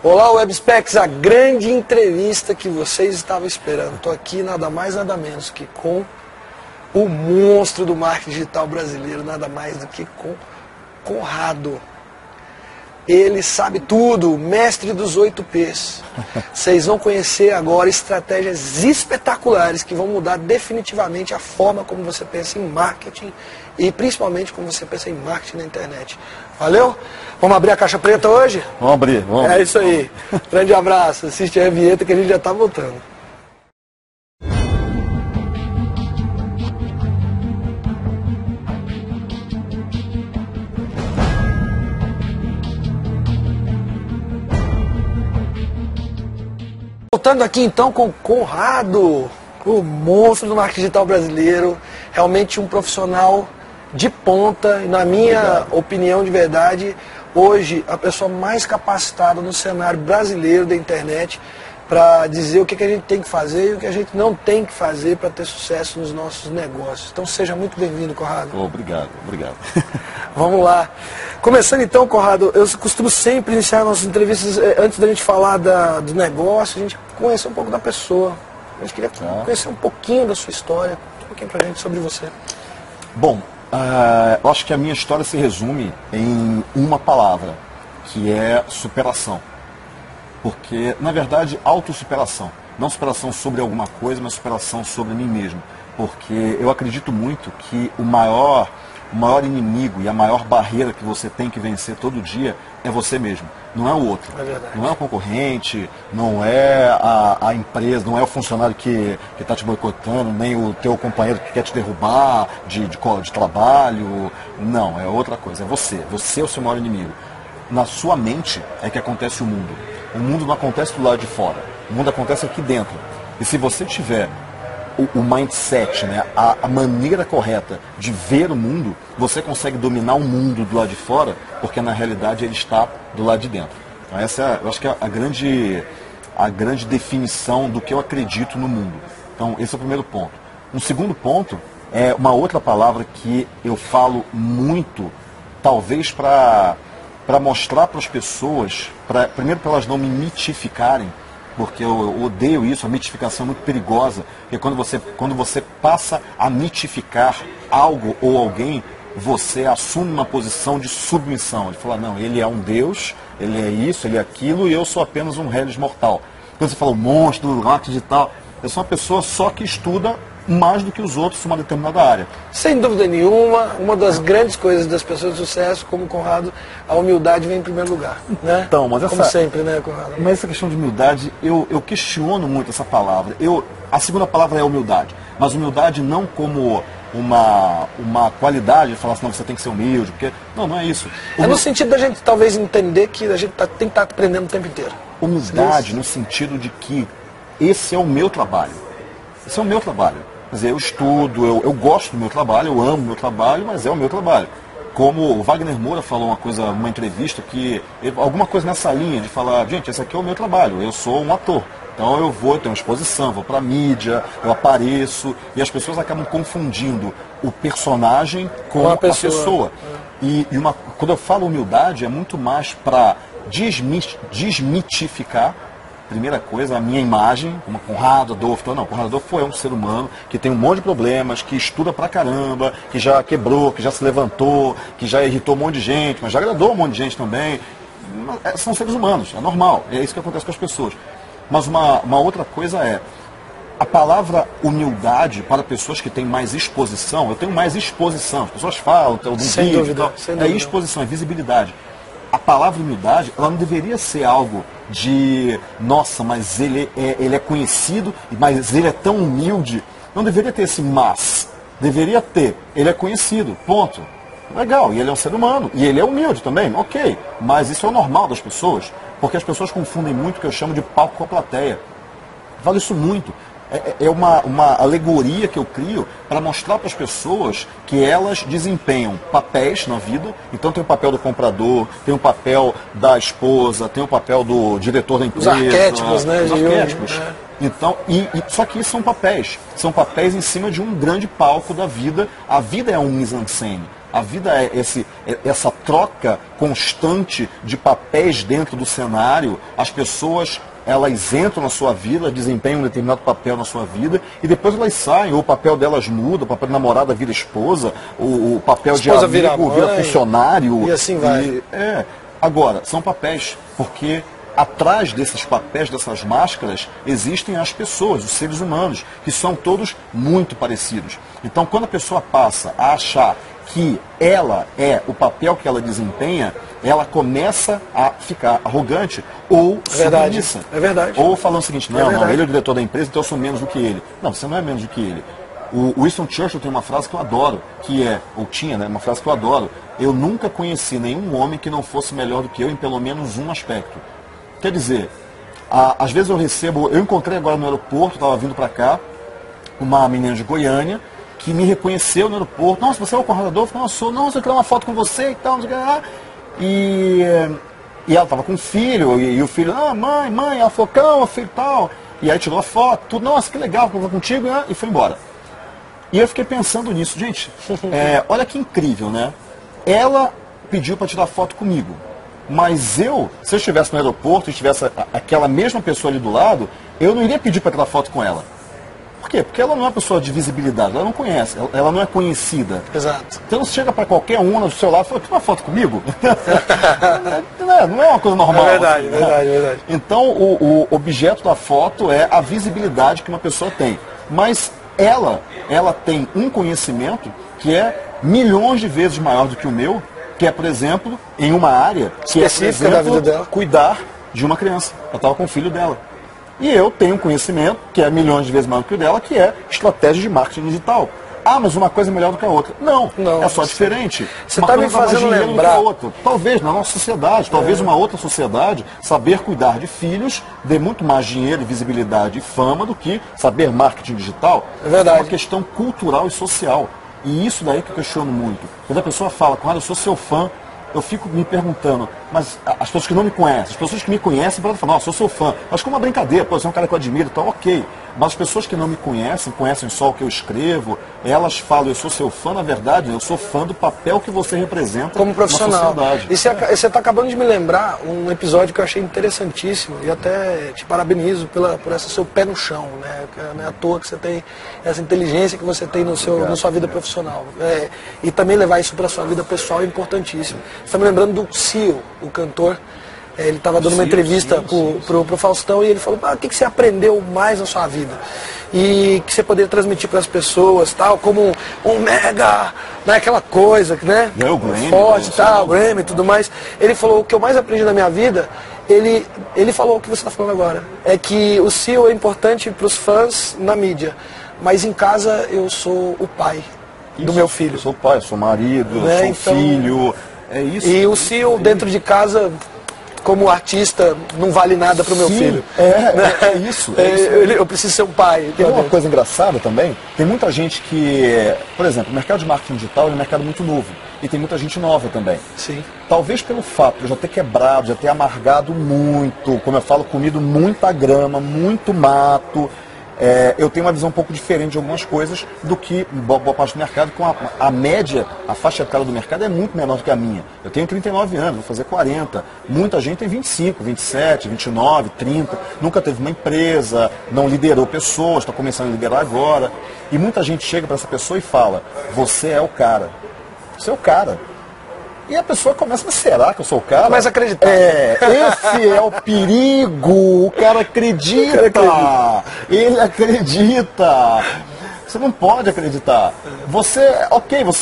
Olá, WebSpecs, a grande entrevista que vocês estavam esperando. Estou aqui nada mais, nada menos que com o monstro do marketing digital brasileiro, nada mais do que com Conrado. Ele sabe tudo, mestre dos 8Ps. Vocês vão conhecer agora estratégias espetaculares que vão mudar definitivamente a forma como você pensa em marketing e principalmente como você pensa em marketing na internet. Valeu? Vamos abrir a caixa preta hoje? Vamos abrir, vamos. É isso aí. Grande abraço. Assiste a vinheta que a gente já está voltando. Voltando aqui então com Conrado, o monstro do marketing digital brasileiro, realmente um profissional de ponta, e na minha opinião de verdade, hoje a pessoa mais capacitada no cenário brasileiro da internet para dizer o que a gente tem que fazer e o que a gente não tem que fazer para ter sucesso nos nossos negócios. Então seja muito bem-vindo, Conrado. Obrigado, obrigado. Vamos lá. Começando então, Conrado, eu costumo sempre iniciar nossas entrevistas, antes da gente falar do negócio, a gente conhecer um pouco da pessoa. A gente queria conhecer um pouquinho da sua história, um pouquinho pra gente sobre você. Bom, eu acho que a minha história se resume em uma palavra, que é superação. Porque, na verdade, autossuperação. Não superação sobre alguma coisa, mas superação sobre mim mesmo. Porque eu acredito muito que o maior inimigo e a maior barreira que você tem que vencer todo dia é você mesmo. Não é o outro. É verdade. Não é o concorrente, não é a empresa, não é o funcionário que está te boicotando, nem o teu companheiro que quer te derrubar de trabalho. Não, é outra coisa. É você. Você é o seu maior inimigo. Na sua mente é que acontece o mundo. O mundo não acontece do lado de fora. O mundo acontece aqui dentro. E se você tiver o mindset, né, a maneira correta de ver o mundo, você consegue dominar o mundo do lado de fora, porque na realidade ele está do lado de dentro. Então essa é, eu acho que é a grande definição do que eu acredito no mundo. Então esse é o primeiro ponto. Um segundo ponto é uma outra palavra que eu falo muito, talvez para mostrar para as pessoas, primeiro para elas não me mitificarem, porque eu odeio isso, a mitificação é muito perigosa, porque quando você passa a mitificar algo ou alguém, você assume uma posição de submissão, de falar, não, ele é um Deus, ele é isso, ele é aquilo, e eu sou apenas um réis mortal. Quando você fala monstro, marketing digital, eu sou uma pessoa só que estuda mais do que os outros em uma determinada área. Sem dúvida nenhuma, uma das grandes coisas das pessoas de sucesso, como Conrado, a humildade vem em primeiro lugar. Né? Então, mas como sempre, né, Conrado? Mas essa questão de humildade, eu questiono muito essa palavra. A segunda palavra é humildade, mas humildade não como uma qualidade, de falar assim, não, você tem que ser humilde, porque não é isso. É no sentido da gente talvez entender que a gente tem que estar aprendendo o tempo inteiro. Humildade no sentido de que esse é o meu trabalho. Esse é o meu trabalho. Quer dizer, eu estudo, eu gosto do meu trabalho, eu amo o meu trabalho, mas é o meu trabalho. Como o Wagner Moura falou uma entrevista, alguma coisa nessa linha de falar, gente, esse aqui é o meu trabalho, eu sou um ator. Então eu tenho uma exposição, vou para a mídia, eu apareço, e as pessoas acabam confundindo o personagem com a pessoa. Quando eu falo humildade, é muito mais para desmitificar. Primeira coisa, a minha imagem, como Conrado Adolfo. Não, Conrado Adolfo é um ser humano que tem um monte de problemas, que estuda pra caramba, que já quebrou, que já se levantou, que já irritou um monte de gente, mas já agradou um monte de gente também. São seres humanos, é normal, é isso que acontece com as pessoas. Mas uma outra coisa é, a palavra humildade para pessoas que têm mais exposição, eu tenho mais exposição, as pessoas falam, tem algum vídeo e tal, é exposição, é visibilidade. A palavra humildade, ela não deveria ser algo de, nossa, mas ele é conhecido, mas ele é tão humilde. Não deveria ter esse mas. Deveria ter, ele é conhecido, ponto. Legal, e ele é um ser humano, e ele é humilde também, ok. Mas isso é o normal das pessoas, porque as pessoas confundem muito o que eu chamo de palco com a plateia. Eu falo isso muito. É uma alegoria que eu crio para mostrar para as pessoas que elas desempenham papéis na vida. Então tem o papel do comprador, tem o papel da esposa, tem o papel do diretor da empresa. Os arquétipos, né? Os arquétipos. Então, só que isso são papéis em cima de um grande palco da vida. A vida é um mise-en-scène. A vida é essa troca constante de papéis dentro do cenário. As pessoas, elas entram na sua vida, desempenham um determinado papel na sua vida, e depois elas saem, ou o papel delas muda, o papel de namorada vira esposa, o papel Esposa de amigo vira funcionário. E assim vai. Agora, são papéis, porque atrás desses papéis, dessas máscaras, existem as pessoas, os seres humanos, que são todos muito parecidos. Então, quando a pessoa passa a achar que ela é o papel que ela desempenha, ela começa a ficar arrogante ou submissa. É verdade. Ou falando o seguinte, não, ele é o diretor da empresa, então eu sou menos do que ele. Não, você não é menos do que ele. O Winston Churchill tem uma frase que eu adoro, uma frase que eu adoro: eu nunca conheci nenhum homem que não fosse melhor do que eu em pelo menos um aspecto. Quer dizer, às vezes eu encontrei agora no aeroporto, estava vindo para cá, uma menina de Goiânia, que me reconheceu no aeroporto. Nossa, você é o Conrado Adolfo? Não, eu sou. Nossa, eu quero uma foto com você e tal, não sei o que lá. E ela estava com o filho, e o filho, mãe, ela falou, calma, filho e tal. E aí tirou a foto, tudo, nossa, que legal, vou contigo, né? E foi embora. E eu fiquei pensando nisso, gente, olha que incrível, né? Ela pediu para tirar foto comigo. Mas se eu estivesse no aeroporto e tivesse aquela mesma pessoa ali do lado, eu não iria pedir para tirar foto com ela. Por quê? Porque ela não é uma pessoa de visibilidade, ela não conhece, ela não é conhecida. Exato. Então você chega para qualquer um do seu lado e fala, tira uma foto comigo? Não é uma coisa normal. É verdade, assim, verdade. Então o objeto da foto é a visibilidade que uma pessoa tem. Mas ela tem um conhecimento que é milhões de vezes maior do que o meu, que é, por exemplo, em uma área que é, por exemplo, da vida dela, cuidar de uma criança. Eu estava com o filho dela. E eu tenho um conhecimento, que é milhões de vezes maior do que o dela, que é estratégia de marketing digital. Ah, mas uma coisa é melhor do que a outra. Não, é só diferente. Você está me fazendo lembrar. Talvez na nossa sociedade, talvez uma outra sociedade, saber cuidar de filhos dê muito mais dinheiro, visibilidade e fama do que saber marketing digital. É verdade. É uma questão cultural e social. E isso daí que eu questiono muito. Quando a pessoa fala, eu sou seu fã, eu fico me perguntando, mas as pessoas que não me conhecem, as pessoas que me conhecem podem falar, eu sou seu fã. Acho que é uma brincadeira, você é um cara que eu admiro, então ok. Mas as pessoas que não me conhecem só o que eu escrevo, elas falam, eu sou seu fã, na verdade, eu sou fã do papel que você representa como profissional. na sociedade. E você está acabando de me lembrar um episódio que eu achei interessantíssimo, e até te parabenizo por esse seu pé no chão, né? Não é à toa que você tem essa inteligência que você tem na sua vida profissional. E também levar isso para a sua vida pessoal é importantíssimo. Você está me lembrando do Seal, o cantor. Ele estava dando uma entrevista pro Faustão, e ele falou, o que você aprendeu mais na sua vida? E que você poderia transmitir para as pessoas, tal, como um mega, né, aquela coisa, né? O Grammy, forte, tal, Grammy e tudo mais. Ele falou, o que eu mais aprendi na minha vida, ele falou o que você está falando agora, é que o CEO é importante para os fãs na mídia, mas em casa eu sou o pai do meu filho. Eu sou o pai, eu sou o marido, eu sou o filho, é isso. E o CEO dentro de casa, como artista, não vale nada para o meu filho. É isso. Eu preciso ser um pai. Tem uma coisa engraçada também, tem muita gente que, por exemplo, o mercado de marketing digital é um mercado muito novo. E tem muita gente nova também. Sim. Talvez pelo fato de eu já ter quebrado, já ter amargado muito, como eu falo, comido muita grama, muito mato. Eu tenho uma visão um pouco diferente de algumas coisas do que boa parte do mercado, com a média, a faixa etária do mercado é muito menor do que a minha. Eu tenho 39 anos, vou fazer 40. Muita gente tem 25, 27, 29, 30, nunca teve uma empresa, não liderou pessoas, está começando a liderar agora. E muita gente chega para essa pessoa e fala, você é o cara. Você é o cara. E a pessoa começa, mas será que eu sou o cara? Começa a acreditar. Esse é o perigo. O cara acredita. Ele acredita. Você não pode acreditar. Você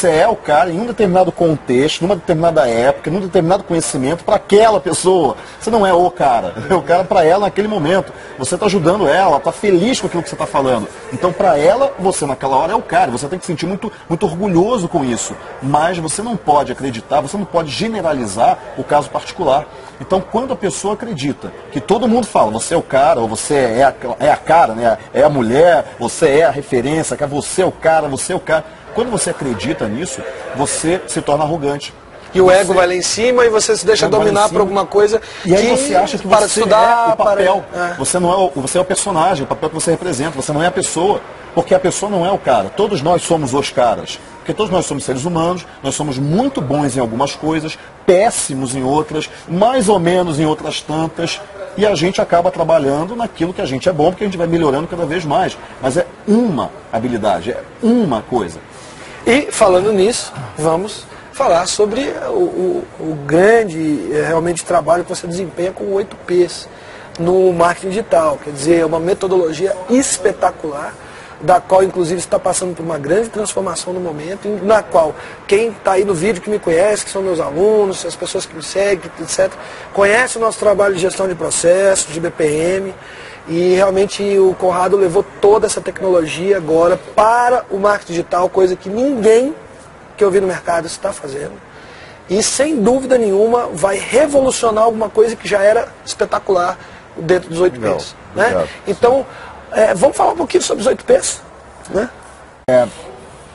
é o cara em um determinado contexto, numa determinada época, num determinado conhecimento para aquela pessoa. Você não é o cara. É o cara para ela naquele momento. Você está ajudando ela está feliz com aquilo que você está falando. Então, para ela, você naquela hora é o cara. Você tem que se sentir muito, muito orgulhoso com isso. Mas você não pode acreditar, você não pode generalizar o caso particular. Então, quando a pessoa acredita que todo mundo fala, você é o cara, ou você é a cara, né? É a mulher, você é a referência, que você é o cara, você é o cara. Quando você acredita nisso, você se torna arrogante. E o ego vai lá em cima e você se deixa dominar por alguma coisa. E aí você acha que para você estudar, é o papel. para... Você não é você é o personagem, o papel que você representa. Você não é a pessoa. Porque a pessoa não é o cara. Todos nós somos os caras. Porque todos nós somos seres humanos, nós somos muito bons em algumas coisas, péssimos em outras, mais ou menos em outras tantas. E a gente acaba trabalhando naquilo que a gente é bom, porque a gente vai melhorando cada vez mais. Mas é uma habilidade, é uma coisa. E falando nisso, vamos falar sobre o grande realmente trabalho que você desempenha com o 8Ps no marketing digital. Quer dizer, é uma metodologia espetacular, da qual inclusive está passando por uma grande transformação no momento, na qual quem está aí no vídeo que me conhece, que são meus alunos, as pessoas que me seguem, etc., conhece o nosso trabalho de gestão de processos, de BPM, e realmente o Conrado levou toda essa tecnologia agora para o marketing digital, coisa que ninguém que eu vi no mercado está fazendo. E sem dúvida nenhuma vai revolucionar alguma coisa que já era espetacular dentro dos 8Ps. Né? Então, vamos falar um pouquinho sobre os 8Ps. Né? Quando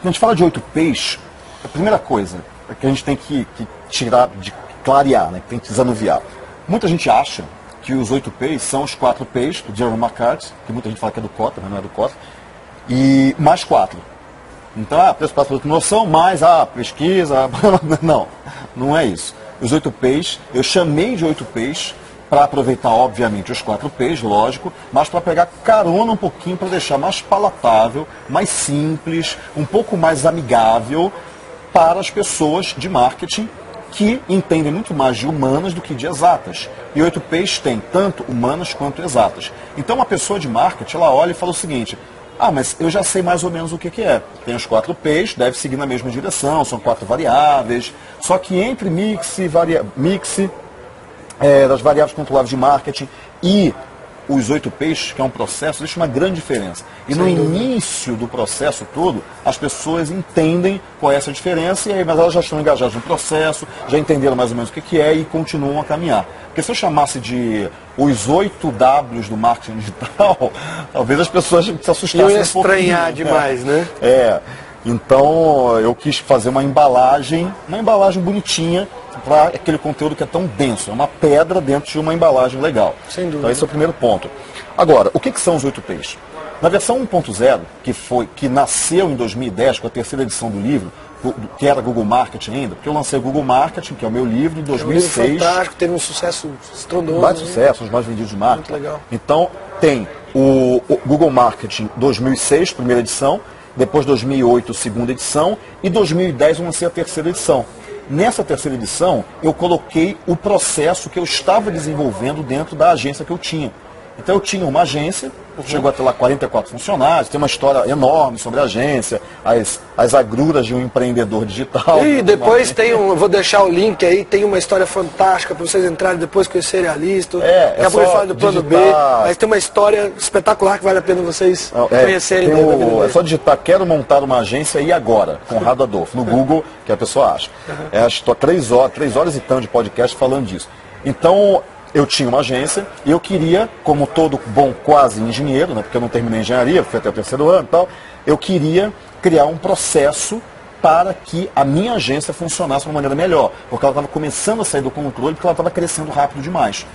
a gente fala de 8Ps, a primeira coisa que a gente tem que tirar, de clarear, né, que tem que desanuviar. Muita gente acha que os 8Ps são os 4Ps do Jeremy McCarthy, que muita gente fala que é do Kotler, mas não é do Kotler, e mais 4. Então, preço, prazo, produto, noção, mais a pesquisa. Não, não é isso. Os 8Ps, eu chamei de 8Ps para aproveitar, obviamente, os 4Ps, lógico, mas para pegar carona um pouquinho, para deixar mais palatável, mais simples, um pouco mais amigável para as pessoas de marketing que entendem muito mais de humanas do que de exatas. E 8Ps tem tanto humanas quanto exatas. Então, uma pessoa de marketing, ela olha e fala o seguinte: mas eu já sei mais ou menos o que é. Tem os 4Ps, deve seguir na mesma direção, são 4 variáveis. Só que entre mix das variáveis controláveis de marketing e os 8Ps, que é um processo, existe uma grande diferença. E no início do processo todo, as pessoas entendem qual é essa diferença, mas elas já estão engajadas no processo, já entenderam mais ou menos o que é e continuam a caminhar. Porque se eu chamasse de os 8 Ws do marketing digital, talvez as pessoas se assustassem um pouco. Estranhar demais, né? Então eu quis fazer uma embalagem bonitinha para aquele conteúdo que é tão denso. É uma pedra dentro de uma embalagem legal. Sem dúvida. Então esse é o primeiro ponto. Agora, o que são os 8Ps? Na versão 1.0, que nasceu em 2010 com a terceira edição do livro, que era Google Marketing ainda, porque eu lancei o Google Marketing, que é o meu livro, em 2006. É um livro fantástico, teve um sucesso estrondoso. Mais sucesso, os mais vendidos de marketing. Muito legal. Então, tem o Google Marketing 2006, primeira edição, depois 2008, segunda edição, e 2010 eu lancei a terceira edição. Nessa terceira edição, eu coloquei o processo que eu estava desenvolvendo dentro da agência que eu tinha. Então eu tinha uma agência, chegou a ter lá 44 funcionários, tem uma história enorme sobre a agência, as agruras de um empreendedor digital. E depois tem vou deixar o link aí, tem uma história fantástica para vocês entrarem depois conhecerem a lista. Daqui a pouco eu falo do plano B, mas tem uma história espetacular que vale a pena vocês conhecerem. É só digitar "quero montar uma agência e agora", Conrado Adolfo, no Google, que a pessoa acha. Estou 3 horas e tanto de podcast falando disso. Então, eu tinha uma agência e eu queria, como todo bom quase engenheiro, né, porque eu não terminei engenharia, fui até o terceiro ano e tal, eu queria criar um processo para que a minha agência funcionasse de uma maneira melhor, porque ela estava começando a sair do controle, porque ela estava crescendo rápido demais.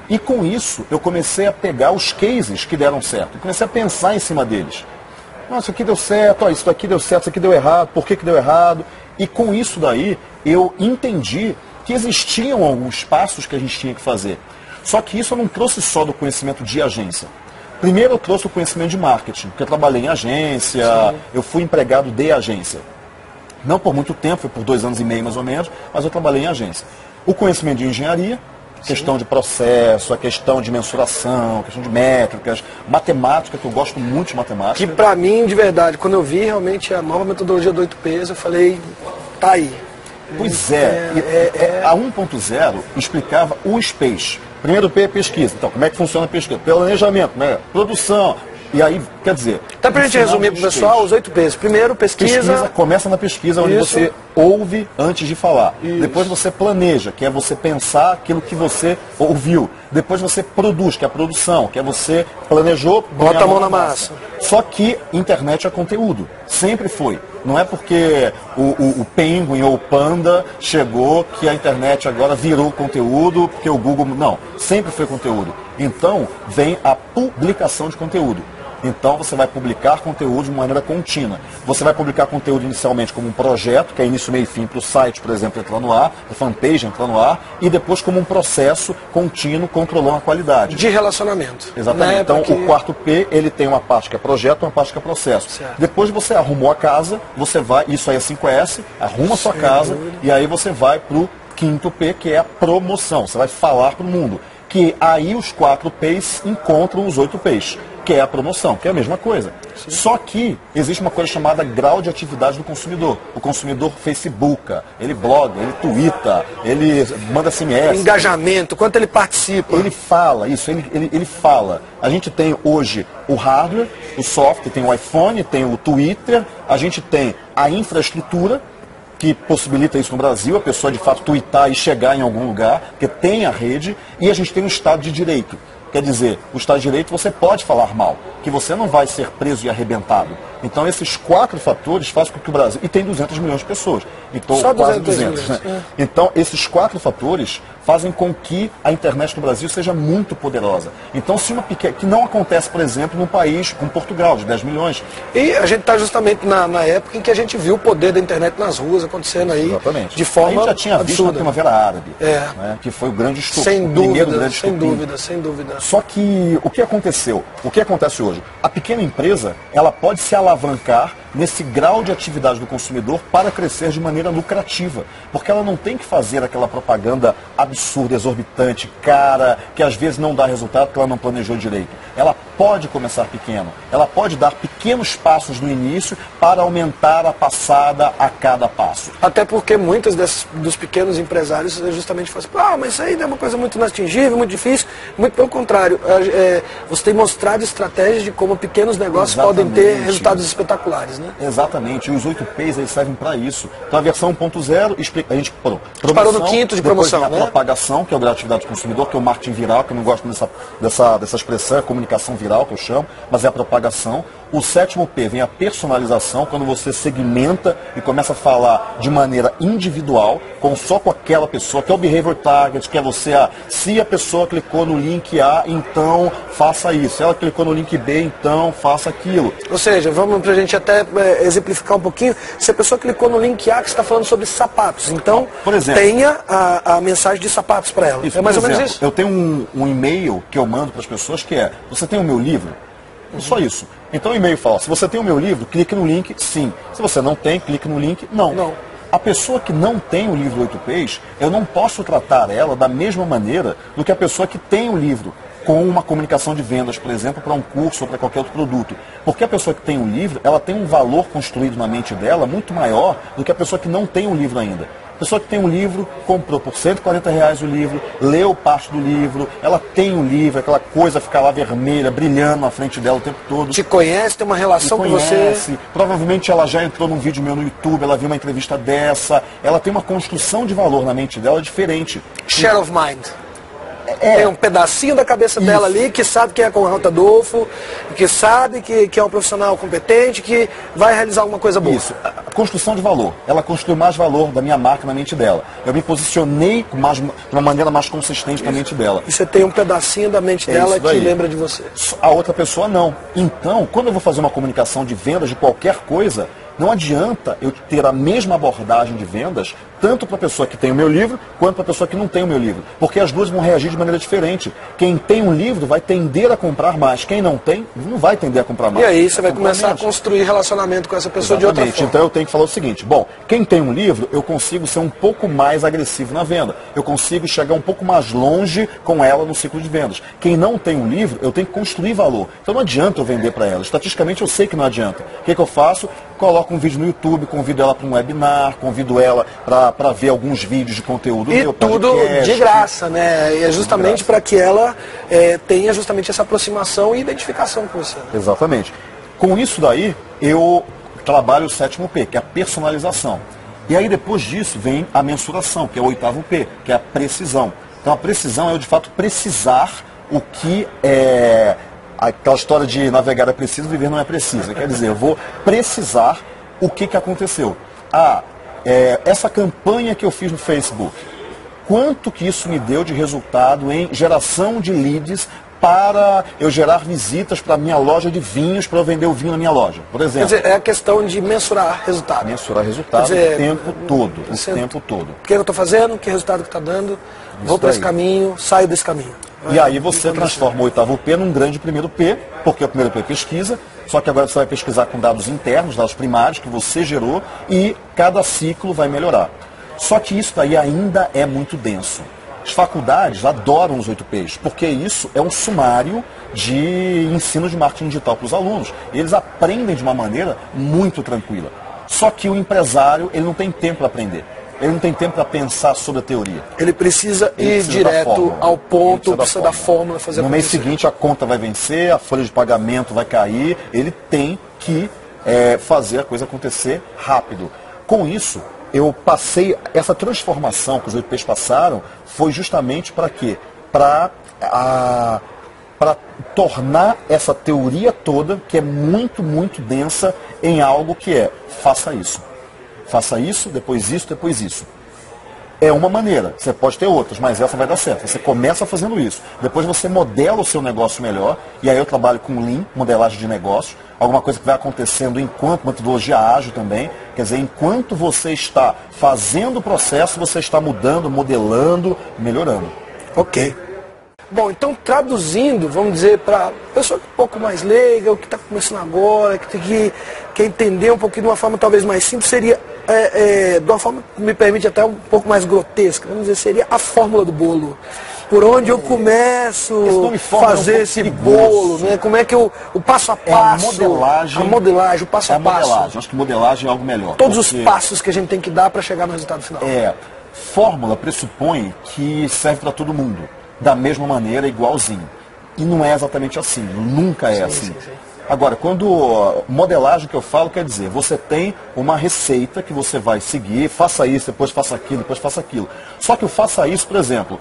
E com isso, eu comecei a pegar os cases que deram certo, eu comecei a pensar em cima deles. Nossa, isso aqui deu certo, isso aqui deu certo, isso aqui deu errado, por que deu errado? E com isso daí, eu entendi que existiam alguns passos que a gente tinha que fazer. Só que isso eu não trouxe só do conhecimento de agência. Primeiro eu trouxe o conhecimento de marketing, porque eu trabalhei em agência, eu fui empregado de agência. Não por muito tempo, foi por 2 anos e meio mais ou menos, mas eu trabalhei em agência. O conhecimento de engenharia, questão de processo, a questão de mensuração, a questão de métricas, matemática, que eu gosto muito de matemática. Que pra mim, de verdade, quando eu vi realmente a nova metodologia do 8Ps, eu falei, tá aí. Pois a 1.0 explicava o space. Primeiro P é pesquisa. Então, como é que funciona a pesquisa? Planejamento, né? Produção. E aí Quer dizer... Então, pra gente resumir pro pessoal, os 8 P's. Primeiro, pesquisa... Começa na pesquisa, onde você ouve antes de falar. Isso. Depois você planeja, que é você pensar aquilo que você ouviu. Depois você produz, que é a produção, que é você planejou... Bota a mão na massa. Só que internet é conteúdo. Sempre foi. Não é porque o Penguin ou o Panda chegou que a internet agora virou conteúdo, porque o Google... Não, sempre foi conteúdo. Então, vem a publicação de conteúdo. Então, você vai publicar conteúdo de maneira contínua. Você vai publicar conteúdo inicialmente como um projeto, que é início, meio e fim para o site, por exemplo, entrar no ar, a fanpage entrar no ar, e depois como um processo contínuo, controlando a qualidade. De relacionamento. Exatamente. Né? Então, Porque... o quarto P, ele tem uma parte que é projeto e uma parte que é processo. Certo. Depois você arrumou a casa, você vai, isso aí é 5S, arruma a sua casa, e aí você vai para o quinto P, que é a promoção. Você vai falar para o mundo. Que aí os 4 P's encontram os 8 P's, que é a promoção, que é a mesma coisa. Sim. Só que existe uma coisa chamada grau de atividade do consumidor. O consumidor Facebooka, ele bloga, ele twitta, ele manda SMS. Engajamento, quanto ele participa. Ele fala, isso, ele fala. A gente tem hoje o hardware, o software, tem o iPhone, tem o Twitter, a gente tem a infraestrutura, que possibilita isso no Brasil, a pessoa de fato tuitar e chegar em algum lugar, porque tem a rede, e a gente tem o Estado de Direito. Quer dizer, o Estado de Direito você pode falar mal, que você não vai ser preso e arrebentado. Então esses 4 fatores fazem com que o Brasil... E tem 200 milhões de pessoas. Então, só quase 200, né? É. Então esses 4 fatores fazem com que a internet no Brasil seja muito poderosa. Então se uma pequena... Que não acontece, por exemplo, num país como Portugal, de 10 milhões. E a gente está justamente na época em que a gente viu o poder da internet nas ruas acontecendo aí. Exatamente. De forma absurda. A gente já tinha visto na Primavera Árabe, né, que foi o grande estupro. Sem dúvida, sem estupim. dúvida, sem dúvida. Só que o que aconteceu? O que acontece hoje? A pequena empresa, ela pode se alavancar nesse grau de atividade do consumidor para crescer de maneira lucrativa. Porque ela não tem que fazer aquela propaganda absurda, exorbitante, cara, que às vezes não dá resultado porque ela não planejou direito. Ela pode começar pequeno. Ela pode dar pequenos passos no início para aumentar a passada a cada passo. Até porque muitos dos pequenos empresários justamente falam assim, mas isso aí é uma coisa muito inatingível, muito difícil. Muito pelo contrário, você tem mostrado estratégias de como pequenos negócios podem ter resultados espetaculares, né? Exatamente, e os 8 P's eles servem para isso. Então a versão 1.0 explica, a gente parou no quinto de promoção, depois né? A propagação, que é o grau de atividade do consumidor, que é o marketing viral, que eu não gosto dessa expressão, é a comunicação viral que eu chamo, mas é a propagação. O 7º P vem a personalização, quando você segmenta e começa a falar de maneira individual, só com aquela pessoa, que é o behavior target, que é você, se a pessoa clicou no link A, então faça isso. Se ela clicou no link B, então faça aquilo. Ou seja, vamos para a gente até exemplificar um pouquinho, se a pessoa clicou no link A, que está falando sobre sapatos, então por exemplo, tenha a mensagem de sapatos para ela. Isso, é mais ou exemplo, menos isso? Eu tenho um e-mail que eu mando para as pessoas que é, você tem o meu livro? Só isso. Então o e-mail fala, se você tem o meu livro, clique no link, sim. Se você não tem, clique no link, não. Não. A pessoa que não tem o livro 8 P's, eu não posso tratar ela da mesma maneira do que a pessoa que tem o livro, com uma comunicação de vendas, por exemplo, para um curso ou para qualquer outro produto. Porque a pessoa que tem um livro, ela tem um valor construído na mente dela muito maior do que a pessoa que não tem um livro ainda. A pessoa que tem um livro, comprou por R$140 o livro, leu parte do livro, ela tem um livro, aquela coisa fica lá vermelha, brilhando na frente dela o tempo todo. Te conhece, tem uma relação com você. Provavelmente ela já entrou num vídeo meu no YouTube, ela viu uma entrevista dessa, ela tem uma construção de valor na mente dela diferente. Share of mind. Tem um pedacinho da cabeça dela ali que sabe quem é Conrado Adolfo, que sabe que é um profissional competente, que vai realizar alguma coisa boa. Isso, a construção de valor. Ela construiu mais valor da minha marca na mente dela. Eu me posicionei de uma maneira mais consistente na mente dela. E você tem um pedacinho da mente dela que lembra de você. A outra pessoa não. Então, quando eu vou fazer uma comunicação de vendas de qualquer coisa, não adianta eu ter a mesma abordagem de vendas, tanto para a pessoa que tem o meu livro, quanto para a pessoa que não tem o meu livro. Porque as duas vão reagir de maneira diferente. Quem tem um livro vai tender a comprar mais. Quem não tem, não vai tender a comprar mais. E aí você vai começar a construir relacionamento com essa pessoa. Exatamente. De outra forma. Então eu tenho que falar o seguinte, bom, quem tem um livro, eu consigo ser um pouco mais agressivo na venda. Eu consigo chegar um pouco mais longe com ela no ciclo de vendas. Quem não tem um livro, eu tenho que construir valor. Então não adianta eu vender para ela. Estatisticamente eu sei que não adianta. O que eu faço? Coloco um vídeo no YouTube, convido ela para um webinar, convido ela para ver alguns vídeos de conteúdo. E tudo de graça, né? E é justamente para que ela tenha justamente essa aproximação e identificação com você. Exatamente. Com isso daí, eu trabalho o 7º P, que é a personalização. E aí depois disso vem a mensuração, que é o 8º P, que é a precisão. Então a precisão é de fato precisar o que é... Aquela história de navegar é preciso, viver não é preciso. Quer dizer, eu vou precisar o que aconteceu. Essa campanha que eu fiz no Facebook, quanto que isso me deu de resultado em geração de leads para eu gerar visitas para a minha loja de vinhos, para eu vender o vinho na minha loja, por exemplo. Quer dizer, é a questão de mensurar resultado. Mensurar resultado o tempo todo, o tempo todo. O que eu estou fazendo, que resultado que está dando, vou para esse caminho, saio desse caminho. E aí você transforma o 8º P num grande primeiro P, porque o primeiro P é pesquisa, só que agora você vai pesquisar com dados internos, dados primários que você gerou, e cada ciclo vai melhorar. Só que isso daí ainda é muito denso. As faculdades adoram os 8Ps, porque isso é um sumário de ensino de marketing digital para os alunos. Eles aprendem de uma maneira muito tranquila. Só que o empresário, ele não tem tempo para aprender. Ele não tem tempo para pensar sobre a teoria. Ele precisa ir direto ao ponto, precisa da fórmula, fazer no mês seguinte a conta vai vencer, a folha de pagamento vai cair, ele tem que fazer a coisa acontecer rápido. Com isso, eu passei, essa transformação que os 8Ps passaram, foi justamente para quê? Para tornar essa teoria toda, que é muito, muito densa, em algo que é, faça isso. Faça isso, depois isso, depois isso. É uma maneira, você pode ter outras, mas essa vai dar certo. Você começa fazendo isso, depois você modela o seu negócio melhor, e aí eu trabalho com Lean, modelagem de negócio, alguma coisa que vai acontecendo enquanto, metodologia ágil também, quer dizer, enquanto você está fazendo o processo, você está mudando, modelando, melhorando. Ok. Bom, então traduzindo, vamos dizer, para a pessoa que é um pouco mais leiga, o que está começando agora, que quer entender um pouquinho de uma forma talvez mais simples, seria, de uma forma que me permite até um pouco mais grotesca, vamos dizer, seria a fórmula do bolo. Por onde eu começo a fazer esse bolo, né? Como é que o passo a passo, a modelagem, o passo a passo. Acho que modelagem é algo melhor. Todos os passos que a gente tem que dar para chegar no resultado final. Fórmula pressupõe que serve para todo mundo, da mesma maneira, igualzinho. E não é exatamente assim, nunca é assim. Sim. Agora, quando modelagem que eu falo, quer dizer, você tem uma receita que você vai seguir, faça isso, depois faça aquilo, depois faça aquilo. Só que o faça isso, por exemplo,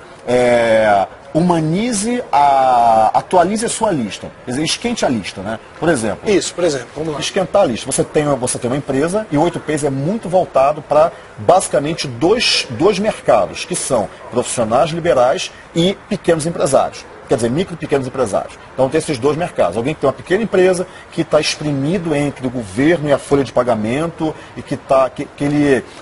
atualize a sua lista. Quer dizer, esquente a lista, né? Por exemplo. Isso, por exemplo, vamos lá. Esquentar a lista. Você tem uma empresa e o 8Ps é muito voltado para basicamente dois mercados, que são profissionais liberais e pequenos empresários. Quer dizer, micro e pequenos empresários. Então tem esses dois mercados. Alguém que tem uma pequena empresa, que está exprimido entre o governo e a folha de pagamento, e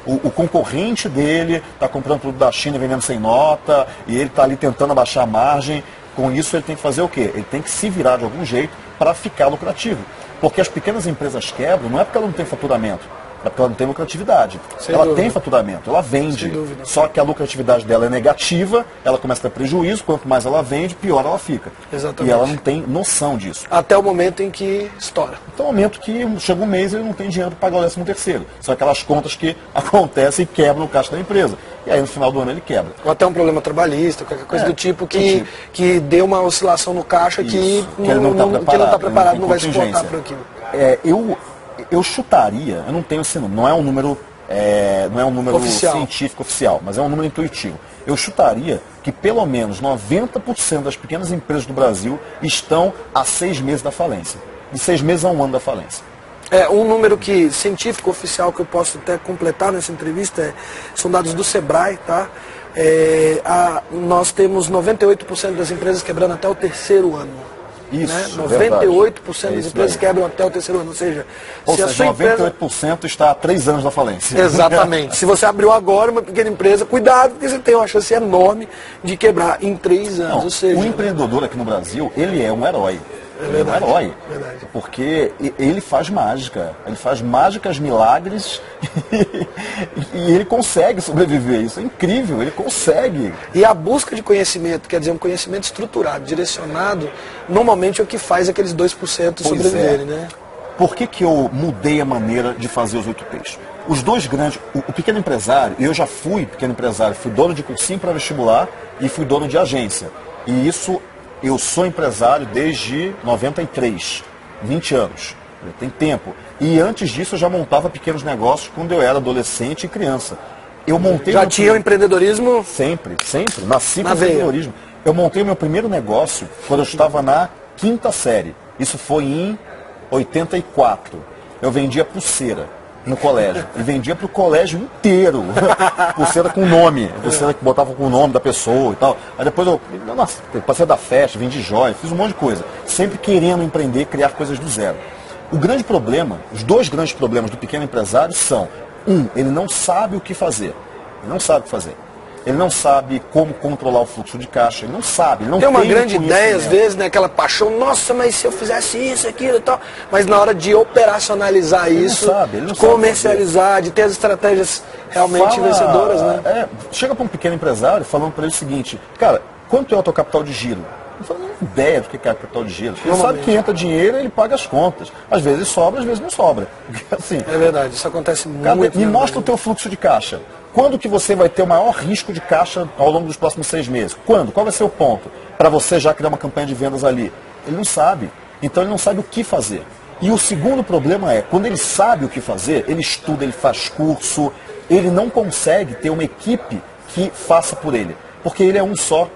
o concorrente dele está comprando produto da China e vendendo sem nota, e ele está ali tentando abaixar a margem. Com isso ele tem que fazer o quê? Ele tem que se virar de algum jeito para ficar lucrativo. Porque as pequenas empresas quebram, não é porque ela não tem faturamento, é porque ela não tem lucratividade. Ela tem faturamento, ela vende. Só que a lucratividade dela é negativa, ela começa a ter prejuízo, quanto mais ela vende, pior ela fica. Exatamente. E ela não tem noção disso. Até o momento em que estoura. Até o momento que chega um mês e ele não tem dinheiro para pagar o 13º. São aquelas contas que acontecem e quebram o caixa da empresa. E aí no final do ano ele quebra. Ou até um problema trabalhista, qualquer coisa do tipo que deu uma oscilação no caixa que ele não está preparado, não vai suportar para aquilo. Eu chutaria, eu não tenho esse número, não é um número científico oficial, mas é um número intuitivo. Eu chutaria que pelo menos 90% das pequenas empresas do Brasil estão a 6 meses da falência. De 6 meses a 1 ano da falência. Um número científico oficial que eu posso até completar nessa entrevista são dados do Sebrae, tá? Nós temos 98% das empresas quebrando até o 3º ano. Isso, né? 98% das empresas quebram até o 3º ano. Ou seja, se a sua 98% está há 3 anos da falência. Exatamente. Se você abriu agora uma pequena empresa, cuidado, porque você tem uma chance enorme de quebrar em 3 anos. Não, ou seja, o empreendedor aqui no Brasil, ele é um herói. Ele é um herói. Verdade. Porque ele faz mágica. Ele faz mágicas, milagres e ele consegue sobreviver. Isso é incrível, ele consegue. E a busca de conhecimento, quer dizer, um conhecimento estruturado, direcionado, normalmente é o que faz aqueles 2% sobreviverem, né? Por que eu mudei a maneira de fazer os 8Ps? Os dois grandes, o pequeno empresário, eu já fui pequeno empresário, fui dono de cursinho para vestibular e fui dono de agência. E isso, eu sou empresário desde 93, 20 anos. tem tempo. E antes disso eu já montava pequenos negócios quando eu era adolescente e criança. Eu montei Já tinha o empreendedorismo? Sempre. Nasci com empreendedorismo. Eu montei o meu primeiro negócio quando eu estava na 5ª série. Isso foi em 84. Eu vendia pulseira no colégio. E vendia para o colégio inteiro. Pulseira com nome. Pulseira que botava com o nome da pessoa e tal. Aí depois eu passei da festa, vendi joia, fiz um monte de coisa. Sempre querendo empreender, criar coisas do zero. O grande problema, os dois grandes problemas do pequeno empresário são: ele não sabe o que fazer. Ele não sabe o que fazer. Ele não sabe como controlar o fluxo de caixa. Ele não sabe. Ele não tem uma grande ideia, às vezes, né? Aquela paixão, nossa, mas se eu fizesse isso, aquilo e tal. Mas na hora de operacionalizar isso, de comercializar, de ter as estratégias realmente vencedoras, né? Chega para um pequeno empresário falando para ele o seguinte: cara, quanto é o teu capital de giro? Não faz nenhuma ideia do que é capital de giro. Ele sabe que entra dinheiro e ele paga as contas. Às vezes sobra, às vezes não sobra. Assim, é verdade, isso acontece muito. Me mostra o teu fluxo de caixa. Quando que você vai ter o maior risco de caixa ao longo dos próximos 6 meses? Quando? Qual vai ser o ponto? Para você já criar uma campanha de vendas ali. Ele não sabe. Então ele não sabe o que fazer. E o segundo problema é, quando ele sabe o que fazer, ele estuda, ele faz curso, ele não consegue ter uma equipe que faça por ele. Porque ele é um só.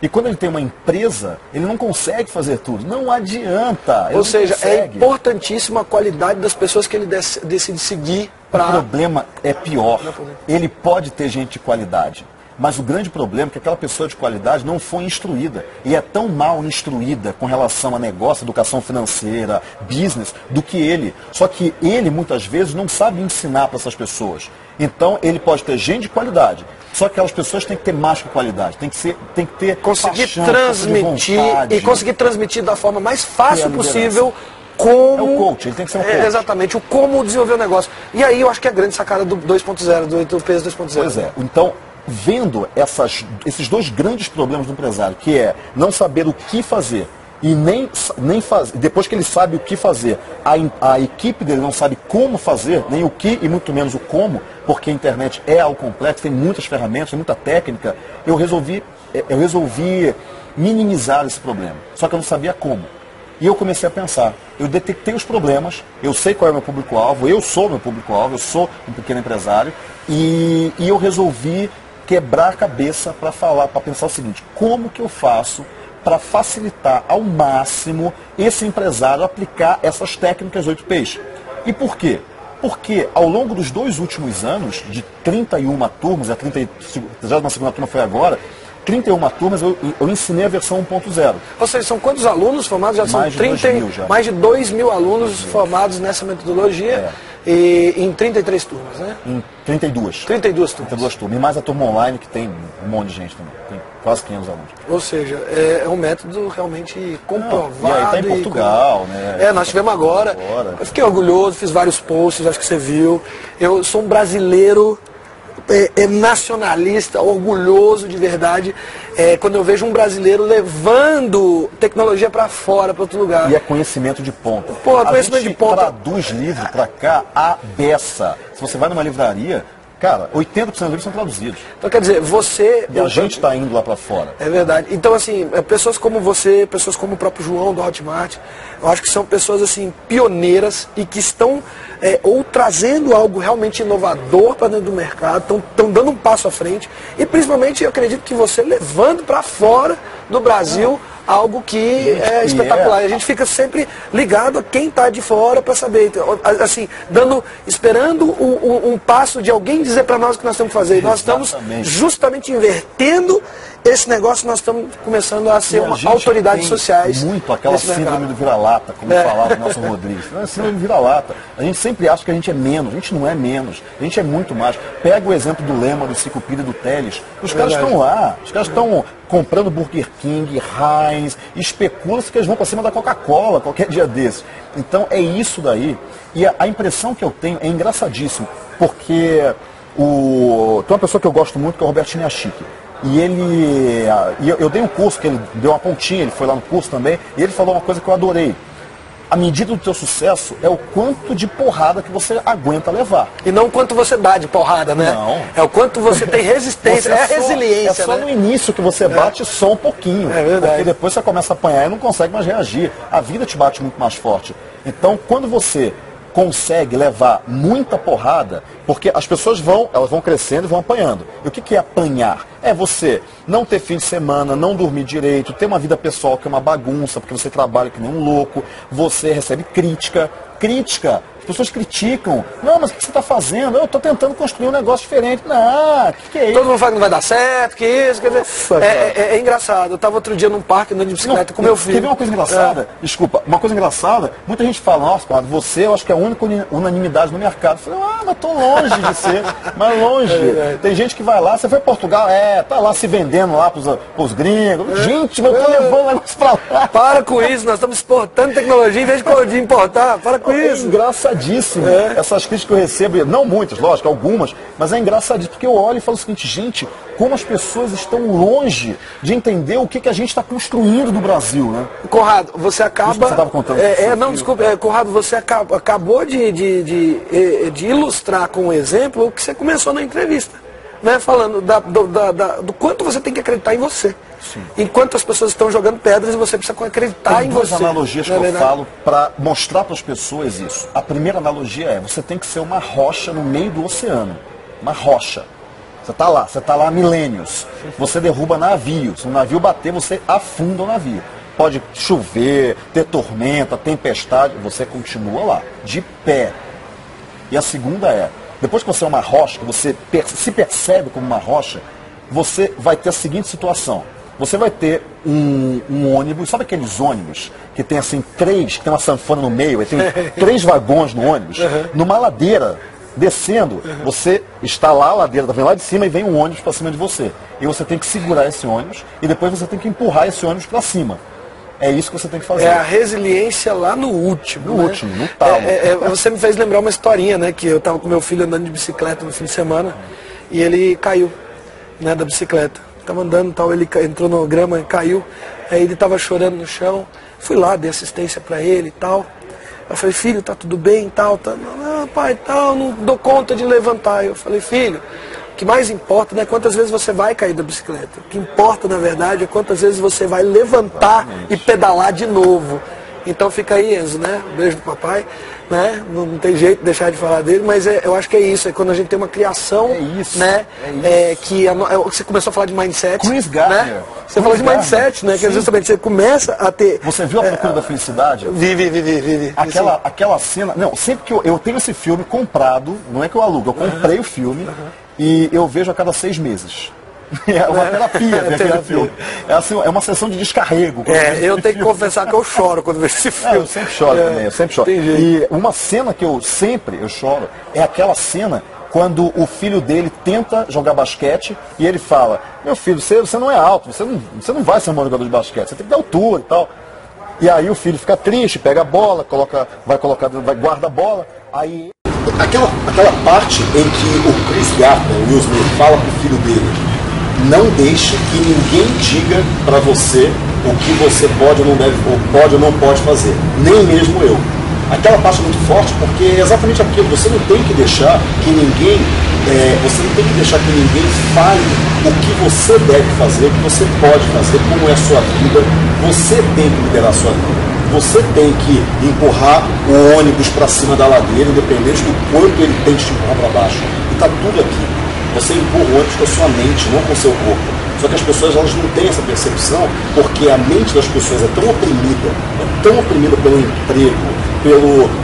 E quando ele tem uma empresa, ele não consegue fazer tudo. Não adianta. Ou seja, é importantíssima a qualidade das pessoas que ele decide seguir. O problema é pior. Ele pode ter gente de qualidade. Mas o grande problema é que aquela pessoa de qualidade não foi instruída. E é tão mal instruída com relação a negócio, educação financeira, business, do que ele. Só que ele, muitas vezes, não sabe ensinar para essas pessoas. Então, ele pode ter gente de qualidade. Só que aquelas pessoas têm que ter mais que qualidade. Tem que ter conseguir paixão, transmitir e conseguir transmitir da forma mais fácil possível. Como... É o coach, ele tem que ser um coach. Exatamente, o como desenvolver o negócio. E aí eu acho que é a grande sacada do 2.0, do peso 2.0. Pois é. Então, vendo esses dois grandes problemas do empresário, que é não saber o que fazer e nem fazer, depois que ele sabe o que fazer, a equipe dele não sabe como fazer, nem o que e muito menos o como, porque a internet é algo complexo, tem muitas ferramentas, tem muita técnica, eu resolvi minimizar esse problema. Só que eu não sabia como. E eu comecei a pensar, eu detectei os problemas, eu sei qual é o meu público-alvo, eu sou meu público-alvo, eu sou um pequeno empresário, e eu resolvi quebrar a cabeça para pensar o seguinte: como que eu faço para facilitar ao máximo esse empresário aplicar essas técnicas 8Ps? E por quê? Porque ao longo dos 2 últimos anos, de 31 turmas, a 32ª turma foi agora, 31 turmas eu ensinei a versão 1.0. Ou seja, são quantos alunos formados? Já são mais de 2.000 já. Mais de 2.000 alunos formados nessa metodologia. E em 33 turmas, né? Em 32. 32 turmas. 32 turmas. E mais a turma online, que tem um monte de gente também. Tem quase 500 alunos. Ou seja, é um método realmente comprovado. E aí está em Portugal, né? Nós tivemos agora. Eu fiquei orgulhoso, fiz vários posts, acho que você viu. Eu sou um brasileiro nacionalista, orgulhoso de verdade, quando eu vejo um brasileiro levando tecnologia para fora, para outro lugar. E é conhecimento de ponta. Conhecimento de ponta. Traduz livro para cá à beça. Se você vai numa livraria, cara, 80% dos livros são traduzidos. Então, quer dizer, você... E a gente está indo lá para fora. É verdade. Então, assim, pessoas como você, pessoas como o próprio João do Hotmart, eu acho que são pessoas, assim, pioneiras e que estão ou trazendo algo realmente inovador para dentro do mercado, estão dando um passo à frente. E, principalmente, eu acredito que você levando para fora do Brasil algo que é espetacular. E a gente fica sempre ligado a quem está de fora para saber, assim, esperando um passo de alguém dizer para nós o que nós temos que fazer. E nós estamos justamente invertendo esse negócio, nós estamos começando a ser uma autoridades sociais. Muito aquela síndrome do vira-lata, como falava o Nelson Rodrigues. Não é síndrome do vira-lata. A gente sempre acha que a gente é menos. A gente não é menos. A gente é muito mais. Pega o exemplo do Lema, do Sicupira e do Teles. Os caras estão lá. Os caras estão comprando Burger King, Heinz, especula-se que eles vão para cima da Coca-Cola qualquer dia desses. Então é isso daí. E a impressão que eu tenho é engraçadíssimo, porque tem uma pessoa que eu gosto muito, que é o Roberto Chiniachique. E eu dei um curso, que ele deu uma pontinha, ele foi lá no curso também, e ele falou uma coisa que eu adorei. a medida do teu sucesso é o quanto de porrada que você aguenta levar. E não o quanto você dá de porrada, né? Não. É o quanto você tem resistência, é a resiliência, É só né? no início que você bate só um pouquinho. É verdade. Porque depois você começa a apanhar e não consegue mais reagir. A vida te bate muito mais forte. Então, quando você consegue levar muita porrada, porque as pessoas elas vão crescendo e vão apanhando. E o que é apanhar? É você não ter fim de semana, não dormir direito, ter uma vida pessoal que é uma bagunça, porque você trabalha que nem um louco, você recebe crítica. As pessoas criticam. Não, mas o que você está fazendo? Eu estou tentando construir um negócio diferente. Não, o que é isso? Todo mundo fala que não vai dar certo, que isso, quer dizer, é engraçado. Eu estava outro dia num parque andando de bicicleta com meu filho. Quer ver uma coisa engraçada? Desculpa, uma coisa engraçada, muita gente fala, nossa, Padre, você eu acho que é a única unanimidade no mercado. Eu falei, mas tô longe de ser, mas longe. Tem gente que vai lá, você foi em Portugal, tá lá se vendendo lá pros gringos. Gente, mas eu tô levando o negócio pra lá. Para com isso, nós estamos exportando tecnologia em vez de importar. Para com isso. É engraçadíssimo. Essas críticas que eu recebo, não muitas, lógico, algumas, mas é engraçadíssimo, porque eu olho e falo o seguinte, gente, como as pessoas estão longe de entender o que a gente está construindo no Brasil, né? Conrado, você acaba... Você estava contando. Conrado, você acabou de ilustrar com um exemplo o que você começou na entrevista, né? Falando do quanto você tem que acreditar em você. Sim. Enquanto as pessoas estão jogando pedras e você precisa acreditar em você. Tem duas analogias que eu falo para mostrar para as pessoas isso. A primeira analogia é, você tem que ser uma rocha no meio do oceano. Uma rocha. Você está lá há milênios. Você derruba navios. Se um navio bater, você afunda o navio. Pode chover, ter tormenta, tempestade, você continua lá, de pé. E a segunda é, depois que você é uma rocha, que você se percebe como uma rocha, você vai ter a seguinte situação. Você vai ter um ônibus, sabe aqueles ônibus que tem assim que tem uma sanfona no meio, e tem 3 vagões no ônibus, numa ladeira, descendo, você está lá, a ladeira vem lá de cima e vem um ônibus para cima de você. E você tem que segurar esse ônibus e depois você tem que empurrar esse ônibus para cima. É isso que você tem que fazer. É a resiliência lá no último. No último, no talo. Você me fez lembrar uma historinha, né? Que eu estava com meu filho andando de bicicleta no fim de semana e ele caiu, né, da bicicleta. Estava andando e tal, ele entrou no grama e caiu. Aí ele estava chorando no chão. Fui lá, dei assistência para ele e tal. Eu falei, filho, tá tudo bem e tal? Não, pai, tal, não dou conta de levantar. Eu falei, filho, o que mais importa não é quantas vezes você vai cair da bicicleta. O que importa, na verdade, é quantas vezes você vai levantar e pedalar de novo. Então fica aí, Enzo, né? Um beijo do papai, né? Não tem jeito de deixar de falar dele, mas eu acho que é isso, é quando a gente tem uma criação, né? Você começou a falar de mindset. Chris Gardner. Né? Você falou de mindset, né? Que justamente você começa a ter. Você viu A Procura da Felicidade? Vi. Aquela cena. Não, sempre que eu tenho esse filme comprado, não é que eu alugo, eu comprei o filme e eu vejo a cada 6 meses. É uma terapia ver aquele filme. É uma sessão de descarrego. Eu tenho que confessar que eu choro quando vejo esse filme. Eu sempre choro também, eu sempre choro. E uma cena que eu choro é aquela cena quando o filho dele tenta jogar basquete e ele fala, meu filho, você não é alto, você não vai ser um bom jogador de basquete, você tem que dar altura e tal. E aí o filho fica triste, pega a bola, guarda a bola, aí... Aquela parte em que o Chris Gardner, o Will Smith, fala pro filho dele, não deixe que ninguém diga para você o que você pode ou não deve, ou pode ou não pode fazer, nem mesmo eu. Aquela parte é muito forte porque é exatamente aquilo, você não tem que deixar que ninguém, fale o que você deve fazer, o que você pode fazer, como é a sua vida, você tem que liderar a sua vida. Você tem que empurrar o ônibus para cima da ladeira, independente do quanto ele tem de te empurrar para baixo. E está tudo aqui. Você empurra o ônibus com a sua mente, não com o seu corpo. Só que as pessoas elas não têm essa percepção porque a mente das pessoas é tão oprimida pelo emprego,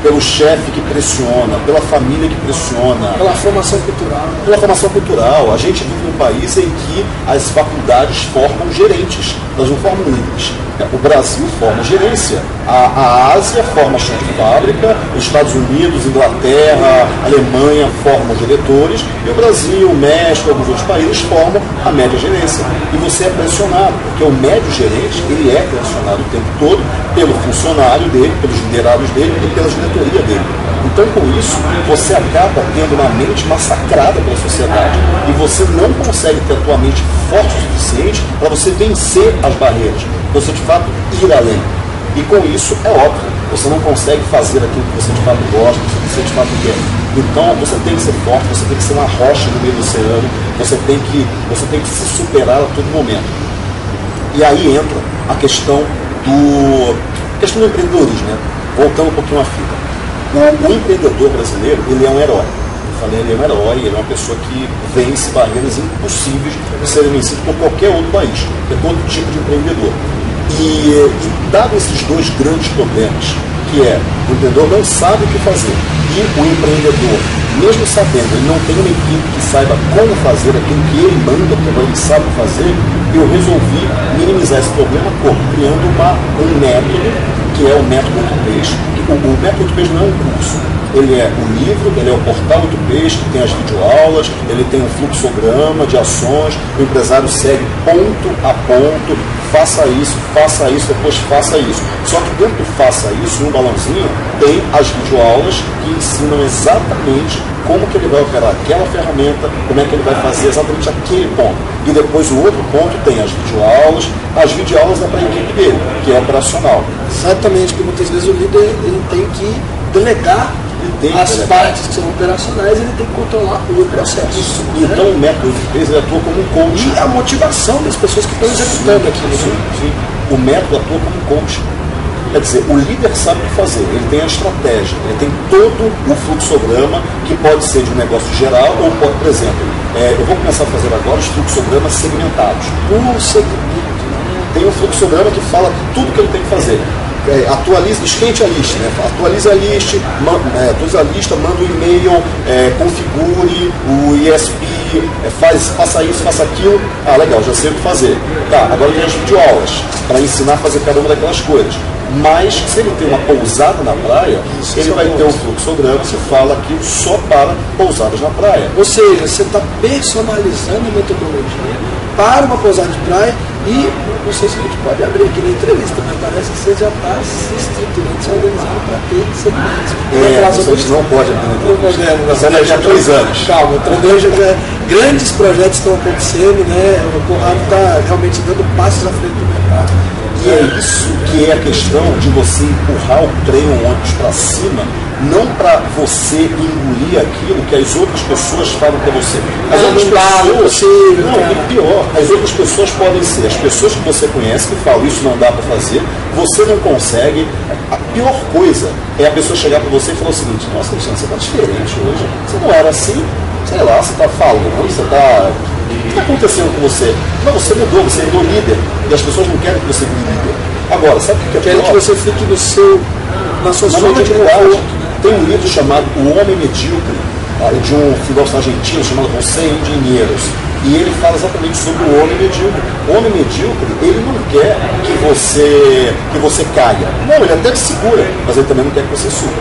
pelo chefe que pressiona, pela família que pressiona. Pela formação cultural. Pela formação cultural. A gente vive num país em que as faculdades formam gerentes, elas não formam líderes. O Brasil forma gerência, a Ásia forma chefe de fábrica, os Estados Unidos, Inglaterra, Alemanha formam diretores, e o Brasil, o México, alguns outros países formam a média gerência. E você é pressionado, porque o médio gerente, ele é pressionado o tempo todo pelo funcionário dele, pelos liderados dele e pela diretoria dele. Então, com isso, você acaba tendo uma mente massacrada pela sociedade e você não consegue ter a tua mente forte o suficiente para você vencer as barreiras, você de fato ir além. E com isso, é óbvio, você não consegue fazer aquilo que você de fato gosta, que você de fato quer. Então você tem que ser forte, você tem que ser uma rocha no meio do oceano, você tem que se superar a todo momento. E aí entra a questão do empreendedorismo, né? Voltando um pouquinho à fita. O empreendedor brasileiro, ele é um herói. Eu falei, ele é um herói, ele é uma pessoa que vence barreiras impossíveis de serem vencidas por qualquer outro país, por todo tipo de empreendedor. E dado esses dois grandes problemas, que é o empreendedor não sabe o que fazer e o empreendedor, mesmo sabendo, ele não tem uma equipe que saiba como fazer aquilo que ele manda, porque ele sabe fazer, eu resolvi minimizar esse problema criando um método, que é o método 8Ps. O método 8Ps não é um curso, ele é um livro, ele é o portal 8Ps, que tem as videoaulas, ele tem um fluxograma de ações, o empresário segue ponto a ponto, faça isso, depois faça isso. Só que dentro do faça isso, em um balãozinho, tem as videoaulas que ensinam exatamente como que ele vai operar aquela ferramenta, como é que ele vai fazer exatamente aquele ponto. E depois o outro ponto tem as videoaulas é para a equipe dele, que é operacional. Exatamente, porque muitas vezes o líder ele tem que delegar as partes que são operacionais, ele tem que controlar o processo. Isso. Então o método 8Ps ele atua como um coach. E a motivação das pessoas que estão executando aquilo. Sim. O método atua como um coach. Quer dizer, o líder sabe o que fazer, ele tem a estratégia, ele tem todo o fluxograma, que pode ser de um negócio geral, ou pode, por exemplo, eu vou começar a fazer agora os fluxogramas segmentados. Um segmento. Tem um fluxograma que fala tudo que ele tem que fazer. Esquente a lista, né? Atualize a lista, manda um e-mail, configure o ISP, faça isso, faça aquilo. Ah, legal, já sei o que fazer. Tá, agora tem as videoaulas para ensinar a fazer cada uma daquelas coisas. Mas se ele tem uma pousada na praia, ele vai ter um fluxograma que fala aquilo só para pousadas na praia. Ou seja, você está personalizando a metodologia para uma pousada de praia e não sei se a gente pode abrir aqui na entrevista, mas parece que você já está se estruturando, se organizando para ter segmentos. A gente não pode abrir na entrevista. Já há 3 anos. Calma, grandes projetos estão acontecendo, né? O Conrado está realmente dando passos à frente do mercado. E é isso que é a questão de você empurrar o trem ou ônibus para cima, não para você engolir aquilo que as outras pessoas falam para você. As outras pessoas, e pior, as outras pessoas podem ser as pessoas que você conhece que falam isso não dá para fazer, você não consegue. A pior coisa é a pessoa chegar para você e falar o seguinte: nossa, Cristiano, você está diferente hoje, você não era assim, sei lá, você está falando, você está... O que está acontecendo com você? Não, você mudou, você virou líder. E as pessoas não querem que você vire líder. Agora, sabe o que é pior? Querem que você fique na sua zona de conforto. Tem um livro chamado O Homem Medíocre, de um filósofo argentino chamado José Engenheiros. E ele fala exatamente sobre o homem medíocre. O homem medíocre, ele não quer que você caia. Não, ele até te segura, mas ele também não quer que você suba.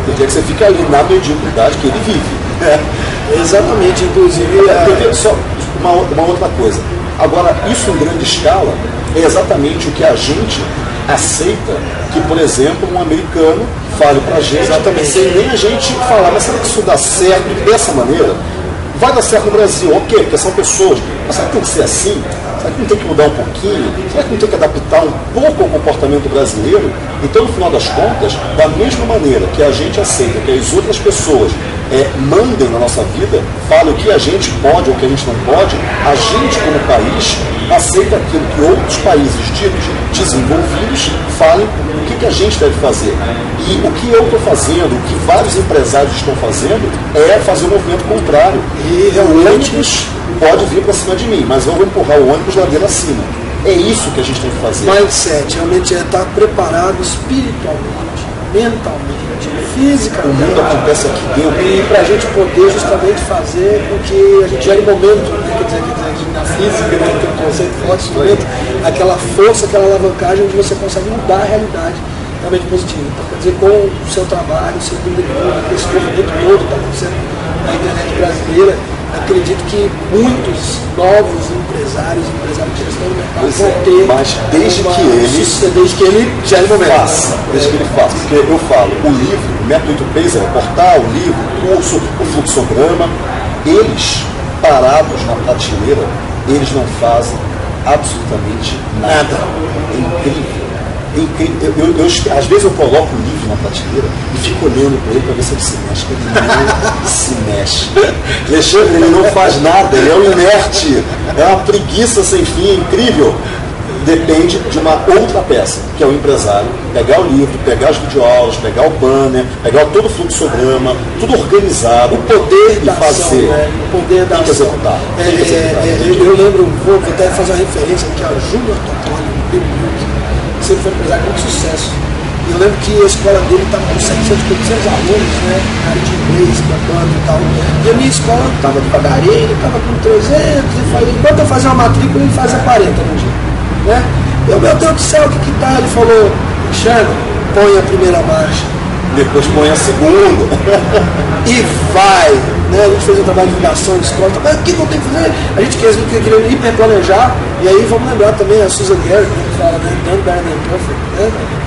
Ele quer que você fique ali na mediocridade que ele vive. Exatamente, inclusive... Só uma outra coisa. Agora, isso em grande escala é exatamente o que a gente aceita que, por exemplo, um americano fale pra gente, exatamente, sem nem a gente falar, mas será que isso dá certo dessa maneira? Vai dar certo no Brasil, ok, porque são pessoas, mas será que tem que ser assim? Será que não tem que mudar um pouquinho? Será que não tem que adaptar um pouco ao comportamento brasileiro? Então, no final das contas, da mesma maneira que a gente aceita que as outras pessoas mandem na nossa vida, falem o que a gente pode ou o que a gente não pode, a gente, como país, aceita aquilo que outros países ditos desenvolvidos falem o que a gente deve fazer. E o que eu estou fazendo, o que vários empresários estão fazendo, é fazer o movimento contrário. E o ônibus pode vir para cima de mim, mas eu vou empurrar o ônibus ladeira acima. É isso que a gente tem que fazer. Mindset, realmente é estar preparado espiritualmente, mentalmente, fisicamente. O mundo acontece aqui dentro. E para a gente poder justamente fazer com que a gente gere momento, né? Quer dizer, na física, né? Tem um conceito forte de momento, aquela força, aquela alavancagem onde você consegue mudar a realidade realmente positiva. Então, quer dizer, com o seu trabalho, o seu empreendedorismo, esse movimento todo que está acontecendo na internet brasileira, acredito que muitos novos empresários que estão no mercado vão ter, mas desde que ele gere momento. Desde que ele faça. Porque eu falo, o livro, o método 8Ps, o portal, o livro, o curso, o fluxograma, eles, parados na prateleira, eles não fazem absolutamente nada. É incrível. Às vezes eu coloco o livro na prateleira e fico olhando para ele para ver se ele se mexe. Ele não se mexe. Alexandre, ele não faz nada, ele é um inerte. É uma preguiça sem fim, incrível. Depende de uma outra peça, que é o empresário pegar o livro, pegar as videoaulas, pegar o banner, pegar todo o fluxograma, tudo organizado, o poder e da fazer, ação, né? O poder da ação. Eu lembro, vou até fazer uma referência aqui ao Júnior Totoli, que sempre foi um empresário de muito sucesso. E eu lembro que a escola dele estava com 700, 800 alunos, né? Área de inglês, banda e tal. E a minha escola estava devagarinho, estava com 300, e falei, enquanto eu fazia uma matrícula, ele fazia 40 no dia. Né? Eu, meu Deus do céu, o que tá? Ele falou, Alexandre, põe a primeira marcha. Depois põe a segunda. E vai. Né? A gente fez um trabalho de divulgação de escola. Mas o que eu tenho que fazer? A gente queria hiperplanejar. E aí vamos lembrar também a Susan Garrett, né, que fala, né? Done better than perfect.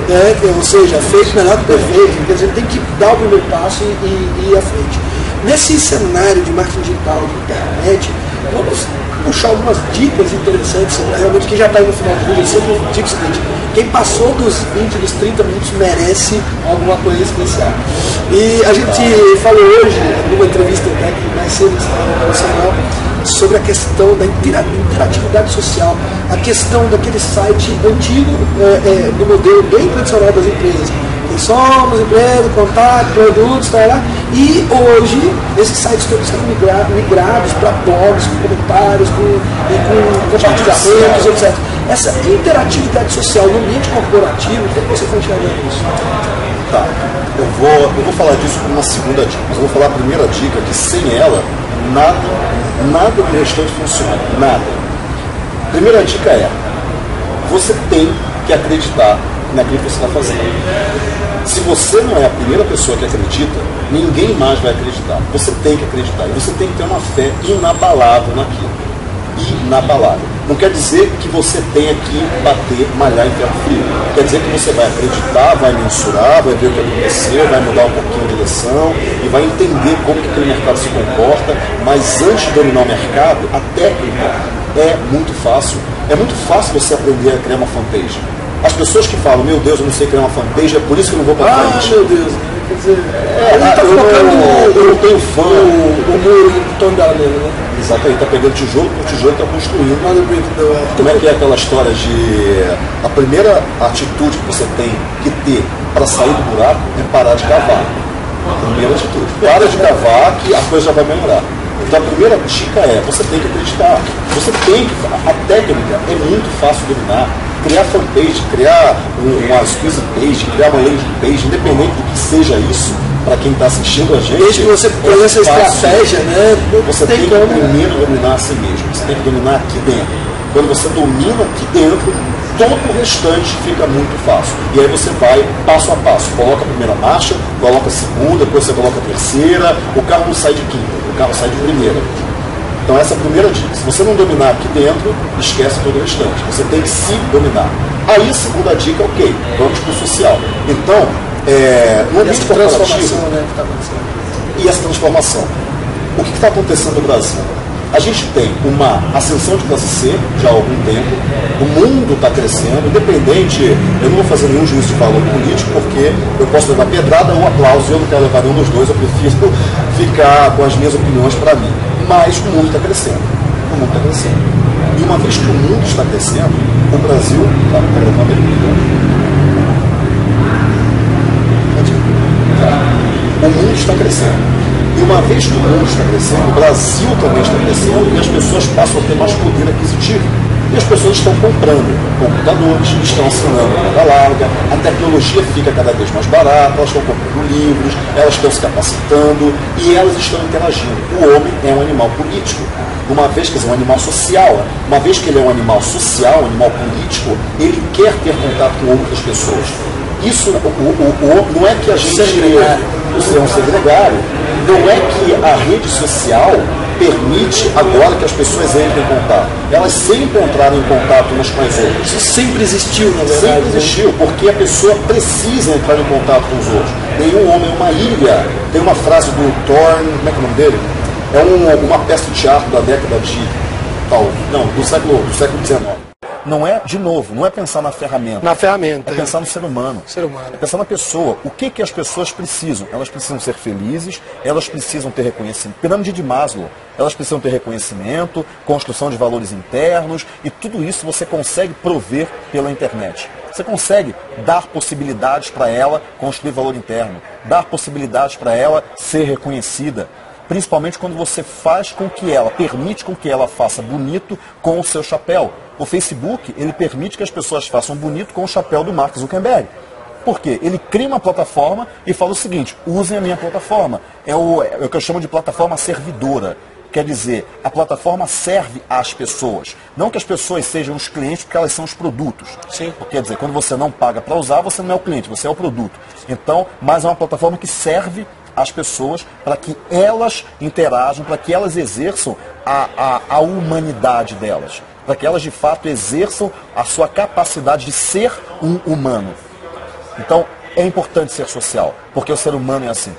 Né? Ou seja, feito melhor que perfeito. Quer dizer, tem que dar o primeiro passo e ir à frente. Nesse cenário de marketing digital, de internet, vamos puxar algumas dicas interessantes, realmente quem já está aí no final do vídeo, eu sempre digo o seguinte, quem passou dos 20, dos 30 minutos merece alguma coisa especial. E a gente falou hoje, numa entrevista mais cedo no canal, sobre a questão da interatividade social, a questão daquele site antigo, do modelo bem tradicional das empresas. Quem somos, empresa, contato, produtos, tá, e hoje esses sites todos são migrados para blogs, com comentários, com compartilhamentos, etc. Essa interatividade social no ambiente corporativo, como você foi enxergando isso? Tá, eu vou falar disso como uma segunda dica, mas eu vou falar a primeira dica, que sem ela, nada do restante funciona, nada. Primeira dica é, você tem que acreditar naquilo que você está fazendo. Se você não é a primeira pessoa que acredita, ninguém mais vai acreditar. Você tem que acreditar. E você tem que ter uma fé inabalável naquilo. Inabalável. Não quer dizer que você tenha que bater, malhar em ferro frio. Quer dizer que você vai acreditar, vai mensurar, vai ver o que aconteceu, vai mudar um pouquinho a direção e vai entender como que aquele mercado se comporta. Mas antes de dominar o mercado, a técnica é muito fácil. É muito fácil você aprender a criar uma fanpage. As pessoas que falam, meu Deus, eu não sei criar uma fanpage, é por isso que eu não vou para frente. Meu Deus, quer dizer, eu não tenho fã. O muro do tom dela mesmo, né? Exatamente, está pegando tijolo por tijolo e está construindo. Como é que é aquela história de a primeira atitude que você tem que ter para sair do buraco é parar de cavar. A primeira atitude. Para de cavar que a coisa já vai melhorar. Então a primeira dica é, você tem que acreditar. Você tem que. A técnica é muito fácil de dominar. Criar fanpage, criar uma squeeze page, criar uma landing page, independente do que seja isso, para quem está assistindo a gente. Desde que você conheça essa estratégia, né? Você tem que primeiro dominar a si mesmo, você tem que dominar aqui dentro. Quando você domina aqui dentro, todo o restante fica muito fácil. E aí você vai passo a passo, coloca a primeira marcha, coloca a segunda, depois você coloca a terceira, o carro não sai de quinta, o carro sai de primeira. Então essa é a primeira dica. Se você não dominar aqui dentro, esquece todo o restante. Você tem que se dominar. Aí a segunda dica, ok, vamos para o social. Então, no ambiente corporativo, né, que tá acontecendo. E essa transformação. O que está acontecendo no Brasil? A gente tem uma ascensão de classe C já há algum tempo, o mundo está crescendo, independente, eu não vou fazer nenhum juízo de valor político, porque eu posso levar pedrada ou aplauso, e eu não quero levar nenhum dos dois, eu prefiro ficar com as minhas opiniões para mim. Mas o mundo está crescendo, o mundo está crescendo. E uma vez que o mundo está crescendo, o Brasil está levando ele. O mundo está crescendo. E uma vez que o mundo está crescendo, o Brasil também está crescendo e as pessoas passam a ter mais poder aquisitivo. E as pessoas estão comprando computadores, estão assinando banda larga, a tecnologia fica cada vez mais barata, elas estão comprando livros, elas estão se capacitando e elas estão interagindo. O homem é um animal político. Uma vez, quer dizer, um animal social. Uma vez que ele é um animal social, um animal político, ele quer ter contato com outras pessoas. Isso não é que a gente é um segregário, não é que a rede social permite agora que as pessoas entrem em contato. Elas sempre entraram em contato umas com as outras. Isso sempre existiu, na verdade. Sempre existiu, porque a pessoa precisa entrar em contato com os outros. Nenhum homem é uma ilha. Tem uma frase do Thorne, como é que é o nome dele? É uma peça de teatro da década de do século XIX. não é, de novo, não é pensar na ferramenta. Na ferramenta. É pensar no ser humano. Ser humano. É pensar na pessoa. O que, que as pessoas precisam? Elas precisam ser felizes, elas precisam ter reconhecimento. Pirâmide de Maslow. Elas precisam ter reconhecimento, construção de valores internos, e tudo isso você consegue prover pela internet. Você consegue dar possibilidades para ela construir valor interno, dar possibilidades para ela ser reconhecida. Principalmente quando você faz com que ela, permite com que ela faça bonito com o seu chapéu. O Facebook, ele permite que as pessoas façam bonito com o chapéu do Mark Zuckerberg. Por quê? Ele cria uma plataforma e fala o seguinte: usem a minha plataforma. É o que eu chamo de plataforma servidora. Quer dizer, a plataforma serve às pessoas. Não que as pessoas sejam os clientes, porque elas são os produtos. Sim. Quer dizer, quando você não paga para usar, você não é o cliente, você é o produto. Então, mas é uma plataforma que serve às pessoas para que elas interajam, para que elas exerçam a humanidade delas. Para que elas, de fato, exerçam a sua capacidade de ser um humano. Então, é importante ser social, porque o ser humano é assim.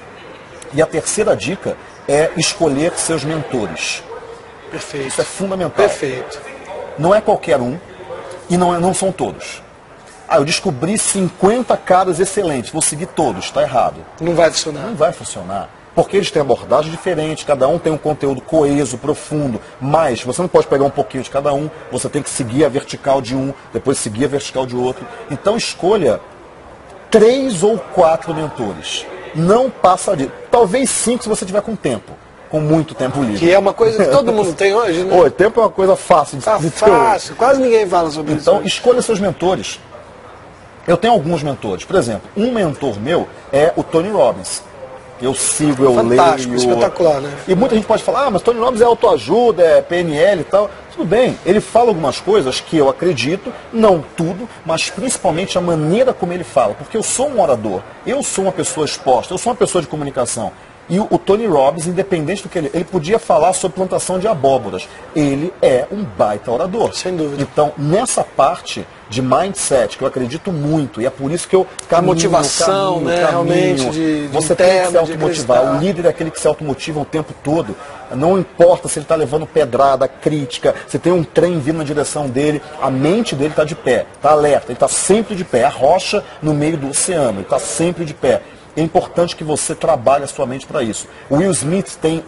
E a terceira dica é escolher seus mentores. Perfeito. Isso é fundamental. Perfeito. Não é qualquer um e não são todos. Eu descobri 50 caras excelentes, vou seguir todos, está errado. Não vai funcionar. Não vai funcionar. Porque eles têm abordagem diferente, cada um tem um conteúdo coeso, profundo, mas você não pode pegar um pouquinho de cada um, você tem que seguir a vertical de um, depois seguir a vertical de outro. Então escolha 3 ou 4 mentores. Não passa de. Talvez 5 se você tiver com tempo. Com muito tempo livre. Que é uma coisa que todo mundo tem hoje, né? Oi, tempo é uma coisa fácil de Tá ter. fácil, quase ninguém fala sobre isso. Então, escolha seus mentores. Eu tenho alguns mentores. Por exemplo, um mentor meu é o Tony Robbins. Eu sigo, eu Fantástico, leio. espetacular, né? E muita gente pode falar, mas Tony Robbins é autoajuda, é PNL e tal. Tudo bem, ele fala algumas coisas que eu acredito, não tudo, mas principalmente a maneira como ele fala. Porque eu sou um orador, eu sou uma pessoa exposta, eu sou uma pessoa de comunicação. E o Tony Robbins, independente do que ele podia falar sobre plantação de abóboras. Ele é um baita orador. Sem dúvida. Então, nessa parte de mindset, que eu acredito muito, e é por isso que eu caminho, motivação, né, realmente, você tem que se automotivar. O líder é aquele que se automotiva o tempo todo. Não importa se ele está levando pedrada, crítica, se tem um trem vindo na direção dele, a mente dele está de pé, está alerta, ele está sempre de pé. É a rocha no meio do oceano, ele está sempre de pé. É importante que você trabalhe a sua mente para isso. O Will Smith tem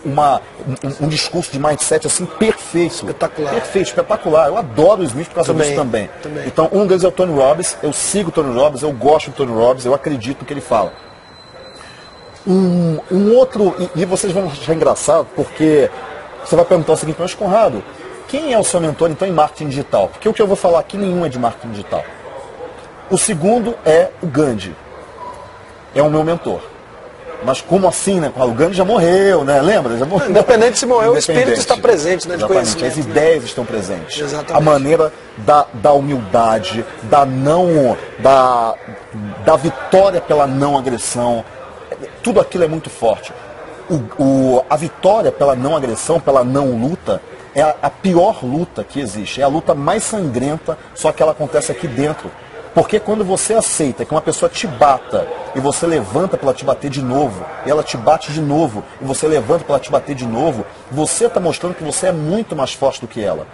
um discurso de mindset assim perfeito. Espetacular. Perfeito, espetacular. Eu adoro o Will Smith por causa disso também. Então, um deles é o Tony Robbins. Eu sigo o Tony Robbins, eu gosto do Tony Robbins, eu acredito no que ele fala. Um outro, e vocês vão achar engraçado, porque você vai perguntar o seguinte: mas Conrado, quem é o seu mentor então em marketing digital? Porque o que eu vou falar aqui nenhum é de marketing digital. O segundo é o Gandhi. É o meu mentor. Mas como assim, né? O Gandhi já morreu, né? Lembra? Já morreu. Independente se morreu, o espírito está presente, né? De exatamente, as ideias estão presentes. Exatamente. A maneira da humildade, da vitória pela não agressão, tudo aquilo é muito forte. A vitória pela não agressão, pela não luta, é a pior luta que existe. É a luta mais sangrenta, só que ela acontece aqui dentro. Porque quando você aceita que uma pessoa te bata e você levanta para ela te bater de novo, e ela te bate de novo, e você levanta para ela te bater de novo, você está mostrando que você é muito mais forte do que ela.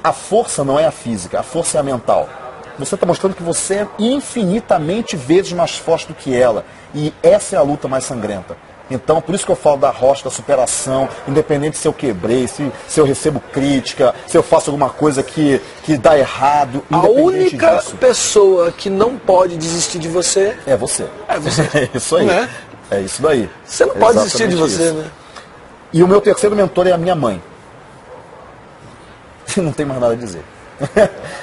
A força não é a física, a força é a mental. Você está mostrando que você é infinitamente vezes mais forte do que ela. E essa é a luta mais sangrenta. Então, por isso que eu falo da rocha, da superação, independente se eu quebrei, se eu recebo crítica, se eu faço alguma coisa que dá errado. A única pessoa que não pode desistir de você é você. É você. É isso aí. Né? É isso daí. Você não pode desistir de você, né? E o meu terceiro mentor é a minha mãe. Não tem mais nada a dizer.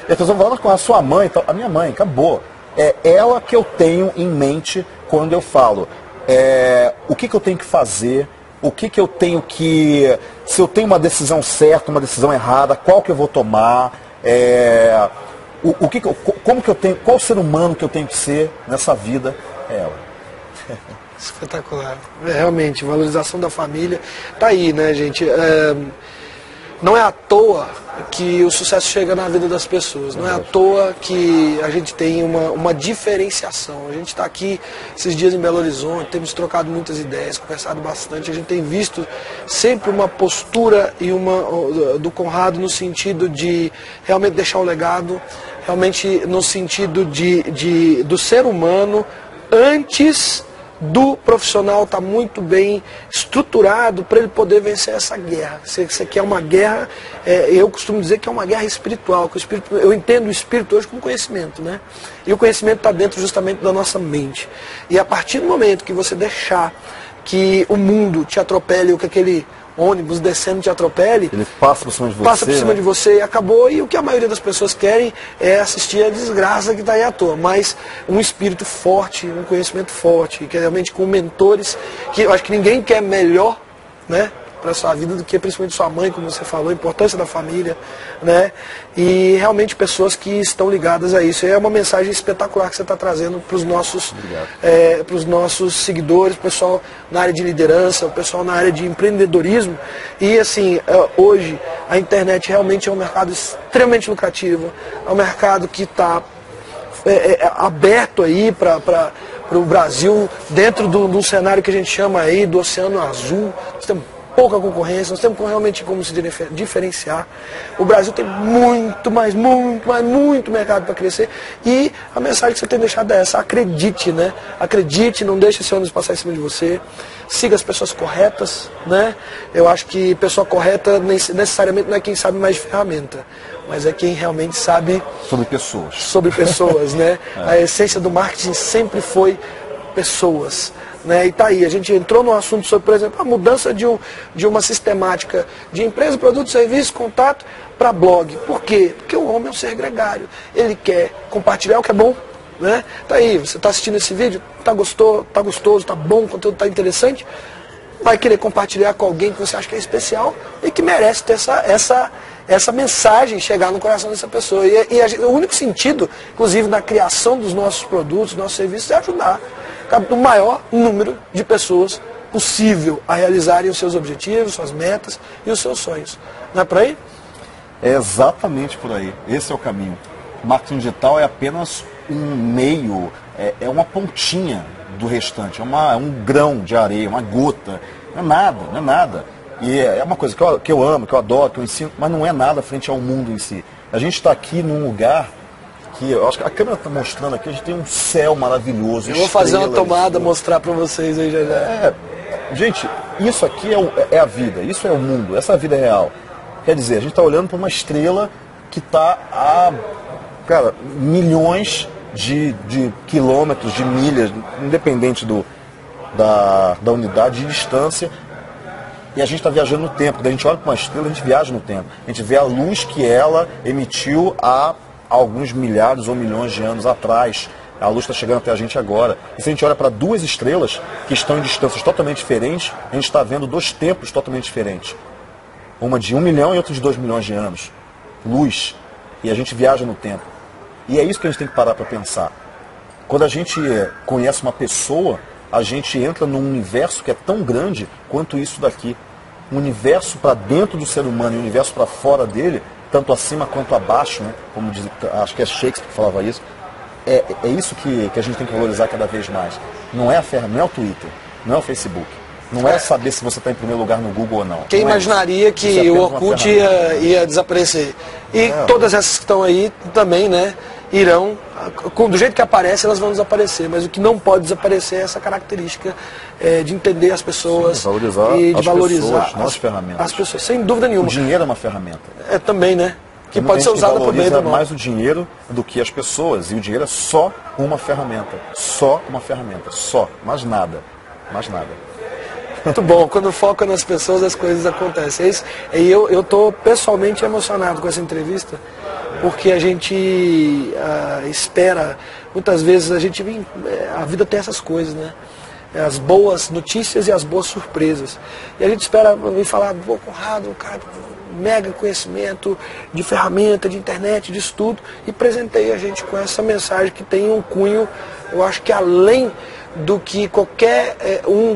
E as pessoas falam com a sua mãe e tal. A minha mãe, acabou. É ela que eu tenho em mente quando eu falo. O que eu tenho que fazer, o que eu tenho que... Se eu tenho uma decisão certa, uma decisão errada, qual que eu vou tomar, como que eu tenho, qual ser humano que eu tenho que ser nessa vida é ela. Espetacular. Realmente, valorização da família. Tá aí, né, gente? não é à toa que o sucesso chega na vida das pessoas, não é à toa que a gente tem uma diferenciação. A gente está aqui esses dias em Belo Horizonte, temos trocado muitas ideias, conversado bastante, a gente tem visto sempre uma postura e do Conrado no sentido de realmente deixar um legado, realmente no sentido do ser humano antes do profissional estar muito bem estruturado para ele poder vencer essa guerra. Isso aqui é uma guerra, eu costumo dizer que é uma guerra espiritual, que eu entendo o espírito hoje como conhecimento, né? E o conhecimento está dentro justamente da nossa mente. E a partir do momento que você deixar que o mundo te atropele, ou que aquele ônibus descendo te atropele, ele passa por cima de você, passa por cima de você e acabou. E o que a maioria das pessoas querem é assistir a desgraça que está aí à toa. Mas um espírito forte, um conhecimento forte, que realmente com mentores, que eu acho que ninguém quer melhor, né, para a sua vida do que principalmente sua mãe, como você falou, a importância da família, né? E realmente pessoas que estão ligadas a isso. É uma mensagem espetacular que você está trazendo para os nossos seguidores, o pessoal na área de liderança, o pessoal na área de empreendedorismo. E assim, hoje a internet realmente é um mercado extremamente lucrativo, é um mercado que está aberto aí para o Brasil, dentro do cenário que a gente chama aí do Oceano Azul. Nós temos pouca concorrência, nós temos realmente como se diferenciar. O Brasil tem muito mercado para crescer. E a mensagem que você tem deixado é essa: acredite, né? Acredite, não deixe esse ônibus passar em cima de você. Siga as pessoas corretas, né? Eu acho que pessoa correta necessariamente não é quem sabe mais de ferramenta, mas é quem realmente sabe sobre pessoas. Sobre pessoas, né? A essência do marketing sempre foi pessoas. Né? E tá aí, a gente entrou no assunto sobre, por exemplo, a mudança de uma sistemática de empresa, produto, serviço, contato para blog. Por quê? Porque o homem é um ser gregário. Ele quer compartilhar o que é bom. Né? Tá aí, você está assistindo esse vídeo, tá gostoso, tá bom, o conteúdo tá interessante, vai querer compartilhar com alguém que você acha que é especial e que merece ter essa mensagem chegar no coração dessa pessoa. O único sentido, inclusive, na criação dos nossos produtos, dos nossos serviços, é ajudar o maior número de pessoas possível a realizarem os seus objetivos, suas metas e os seus sonhos. Não é por aí? É exatamente por aí. Esse é o caminho. O marketing digital é apenas um meio, é uma pontinha do restante, é um grão de areia, uma gota. Não é nada. E é uma coisa que eu amo, que eu adoro, que eu ensino, mas não é nada frente ao mundo em si. A gente está aqui num lugar que, eu acho que a câmera está mostrando aqui, a gente tem um céu maravilhoso. Eu vou fazer uma tomada, mostrar para vocês aí já. Gente, isso aqui é a vida, isso é o mundo, essa vida é real. Quer dizer, a gente está olhando para uma estrela que está a, milhões de quilômetros, de milhas, independente da unidade de distância. E a gente está viajando no tempo. Quando a gente olha para uma estrela, a gente viaja no tempo. A gente vê a luz que ela emitiu há alguns milhares ou milhões de anos atrás. A luz está chegando até a gente agora. E se a gente olha para duas estrelas que estão em distâncias totalmente diferentes, a gente está vendo dois tempos totalmente diferentes. Uma de 1 milhão e outra de 2 milhões de anos. Luz. E a gente viaja no tempo. E é isso que a gente tem que parar para pensar. Quando a gente conhece uma pessoa, a gente entra num universo que é tão grande quanto isso daqui. Um universo para dentro do ser humano e um universo para fora dele, tanto acima quanto abaixo, né? Como diz, acho que é Shakespeare que falava isso. É isso que a gente tem que valorizar cada vez mais. Não é a ferramenta, não é o Twitter, não é o Facebook. Não é saber se você está em primeiro lugar no Google ou não. Quem imaginaria que o Orkut ia desaparecer? E todas essas que estão aí também, né, irão, do jeito que aparece, elas vão desaparecer. Mas o que não pode desaparecer é essa característica de entender as pessoas. Sim, valorizar e de valorizar as ferramentas. As pessoas, sem dúvida nenhuma. O dinheiro é uma ferramenta. Também, né? Que pode ser usada por bem ou mal. Mais o dinheiro do que as pessoas. E o dinheiro é só uma ferramenta. Só uma ferramenta. Só. Mais nada. Mais nada. Muito bom, quando foca nas pessoas as coisas acontecem. É isso. E eu estou pessoalmente emocionado com essa entrevista, porque a gente espera, muitas vezes a vida tem essas coisas, né? As boas notícias e as boas surpresas. E a gente espera vir falar, pô, Conrado, cara, mega conhecimento de ferramenta, de internet, disso tudo, e presenteia a gente com essa mensagem que tem um cunho, eu acho que além do que qualquer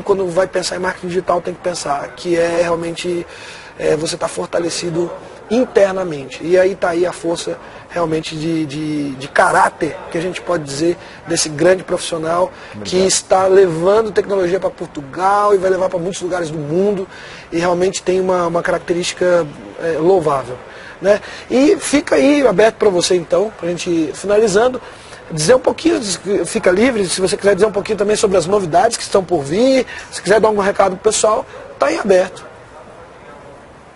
quando vai pensar em marketing digital tem que pensar, que é realmente você está fortalecido internamente. E aí está aí a força realmente de caráter, que a gente pode dizer, desse grande profissional que está levando tecnologia para Portugal e vai levar para muitos lugares do mundo, e realmente tem uma característica louvável, né? E fica aí aberto para você então, para a gente finalizando, dizer um pouquinho, fica livre, se você quiser dizer um pouquinho também sobre as novidades que estão por vir, se quiser dar algum recado pro pessoal, está aí aberto.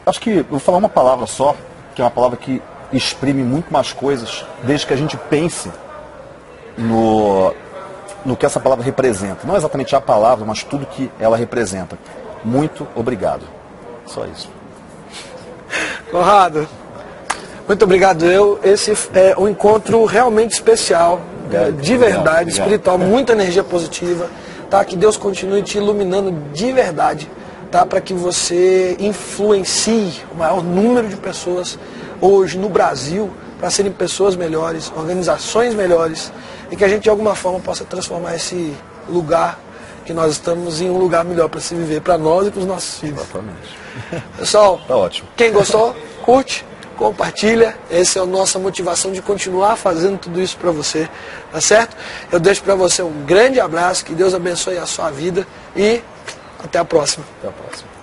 Acho que eu vou falar uma palavra só, que é uma palavra que exprime muito mais coisas, desde que a gente pense no que essa palavra representa. Não exatamente a palavra, mas tudo que ela representa. Muito obrigado. Só isso. Conrado, muito obrigado. Esse é um encontro realmente especial, de verdade, espiritual, muita energia positiva, tá? Que Deus continue te iluminando de verdade, tá? Para que você influencie o maior número de pessoas hoje no Brasil, para serem pessoas melhores, organizações melhores, e que a gente de alguma forma possa transformar esse lugar que nós estamos em um lugar melhor para se viver, para nós e para os nossos filhos. Exatamente. Pessoal, Tá ótimo. Quem gostou, curte, compartilha. Essa é a nossa motivação de continuar fazendo tudo isso para você, tá certo? Eu deixo para você um grande abraço, que Deus abençoe a sua vida e até a próxima. Até a próxima.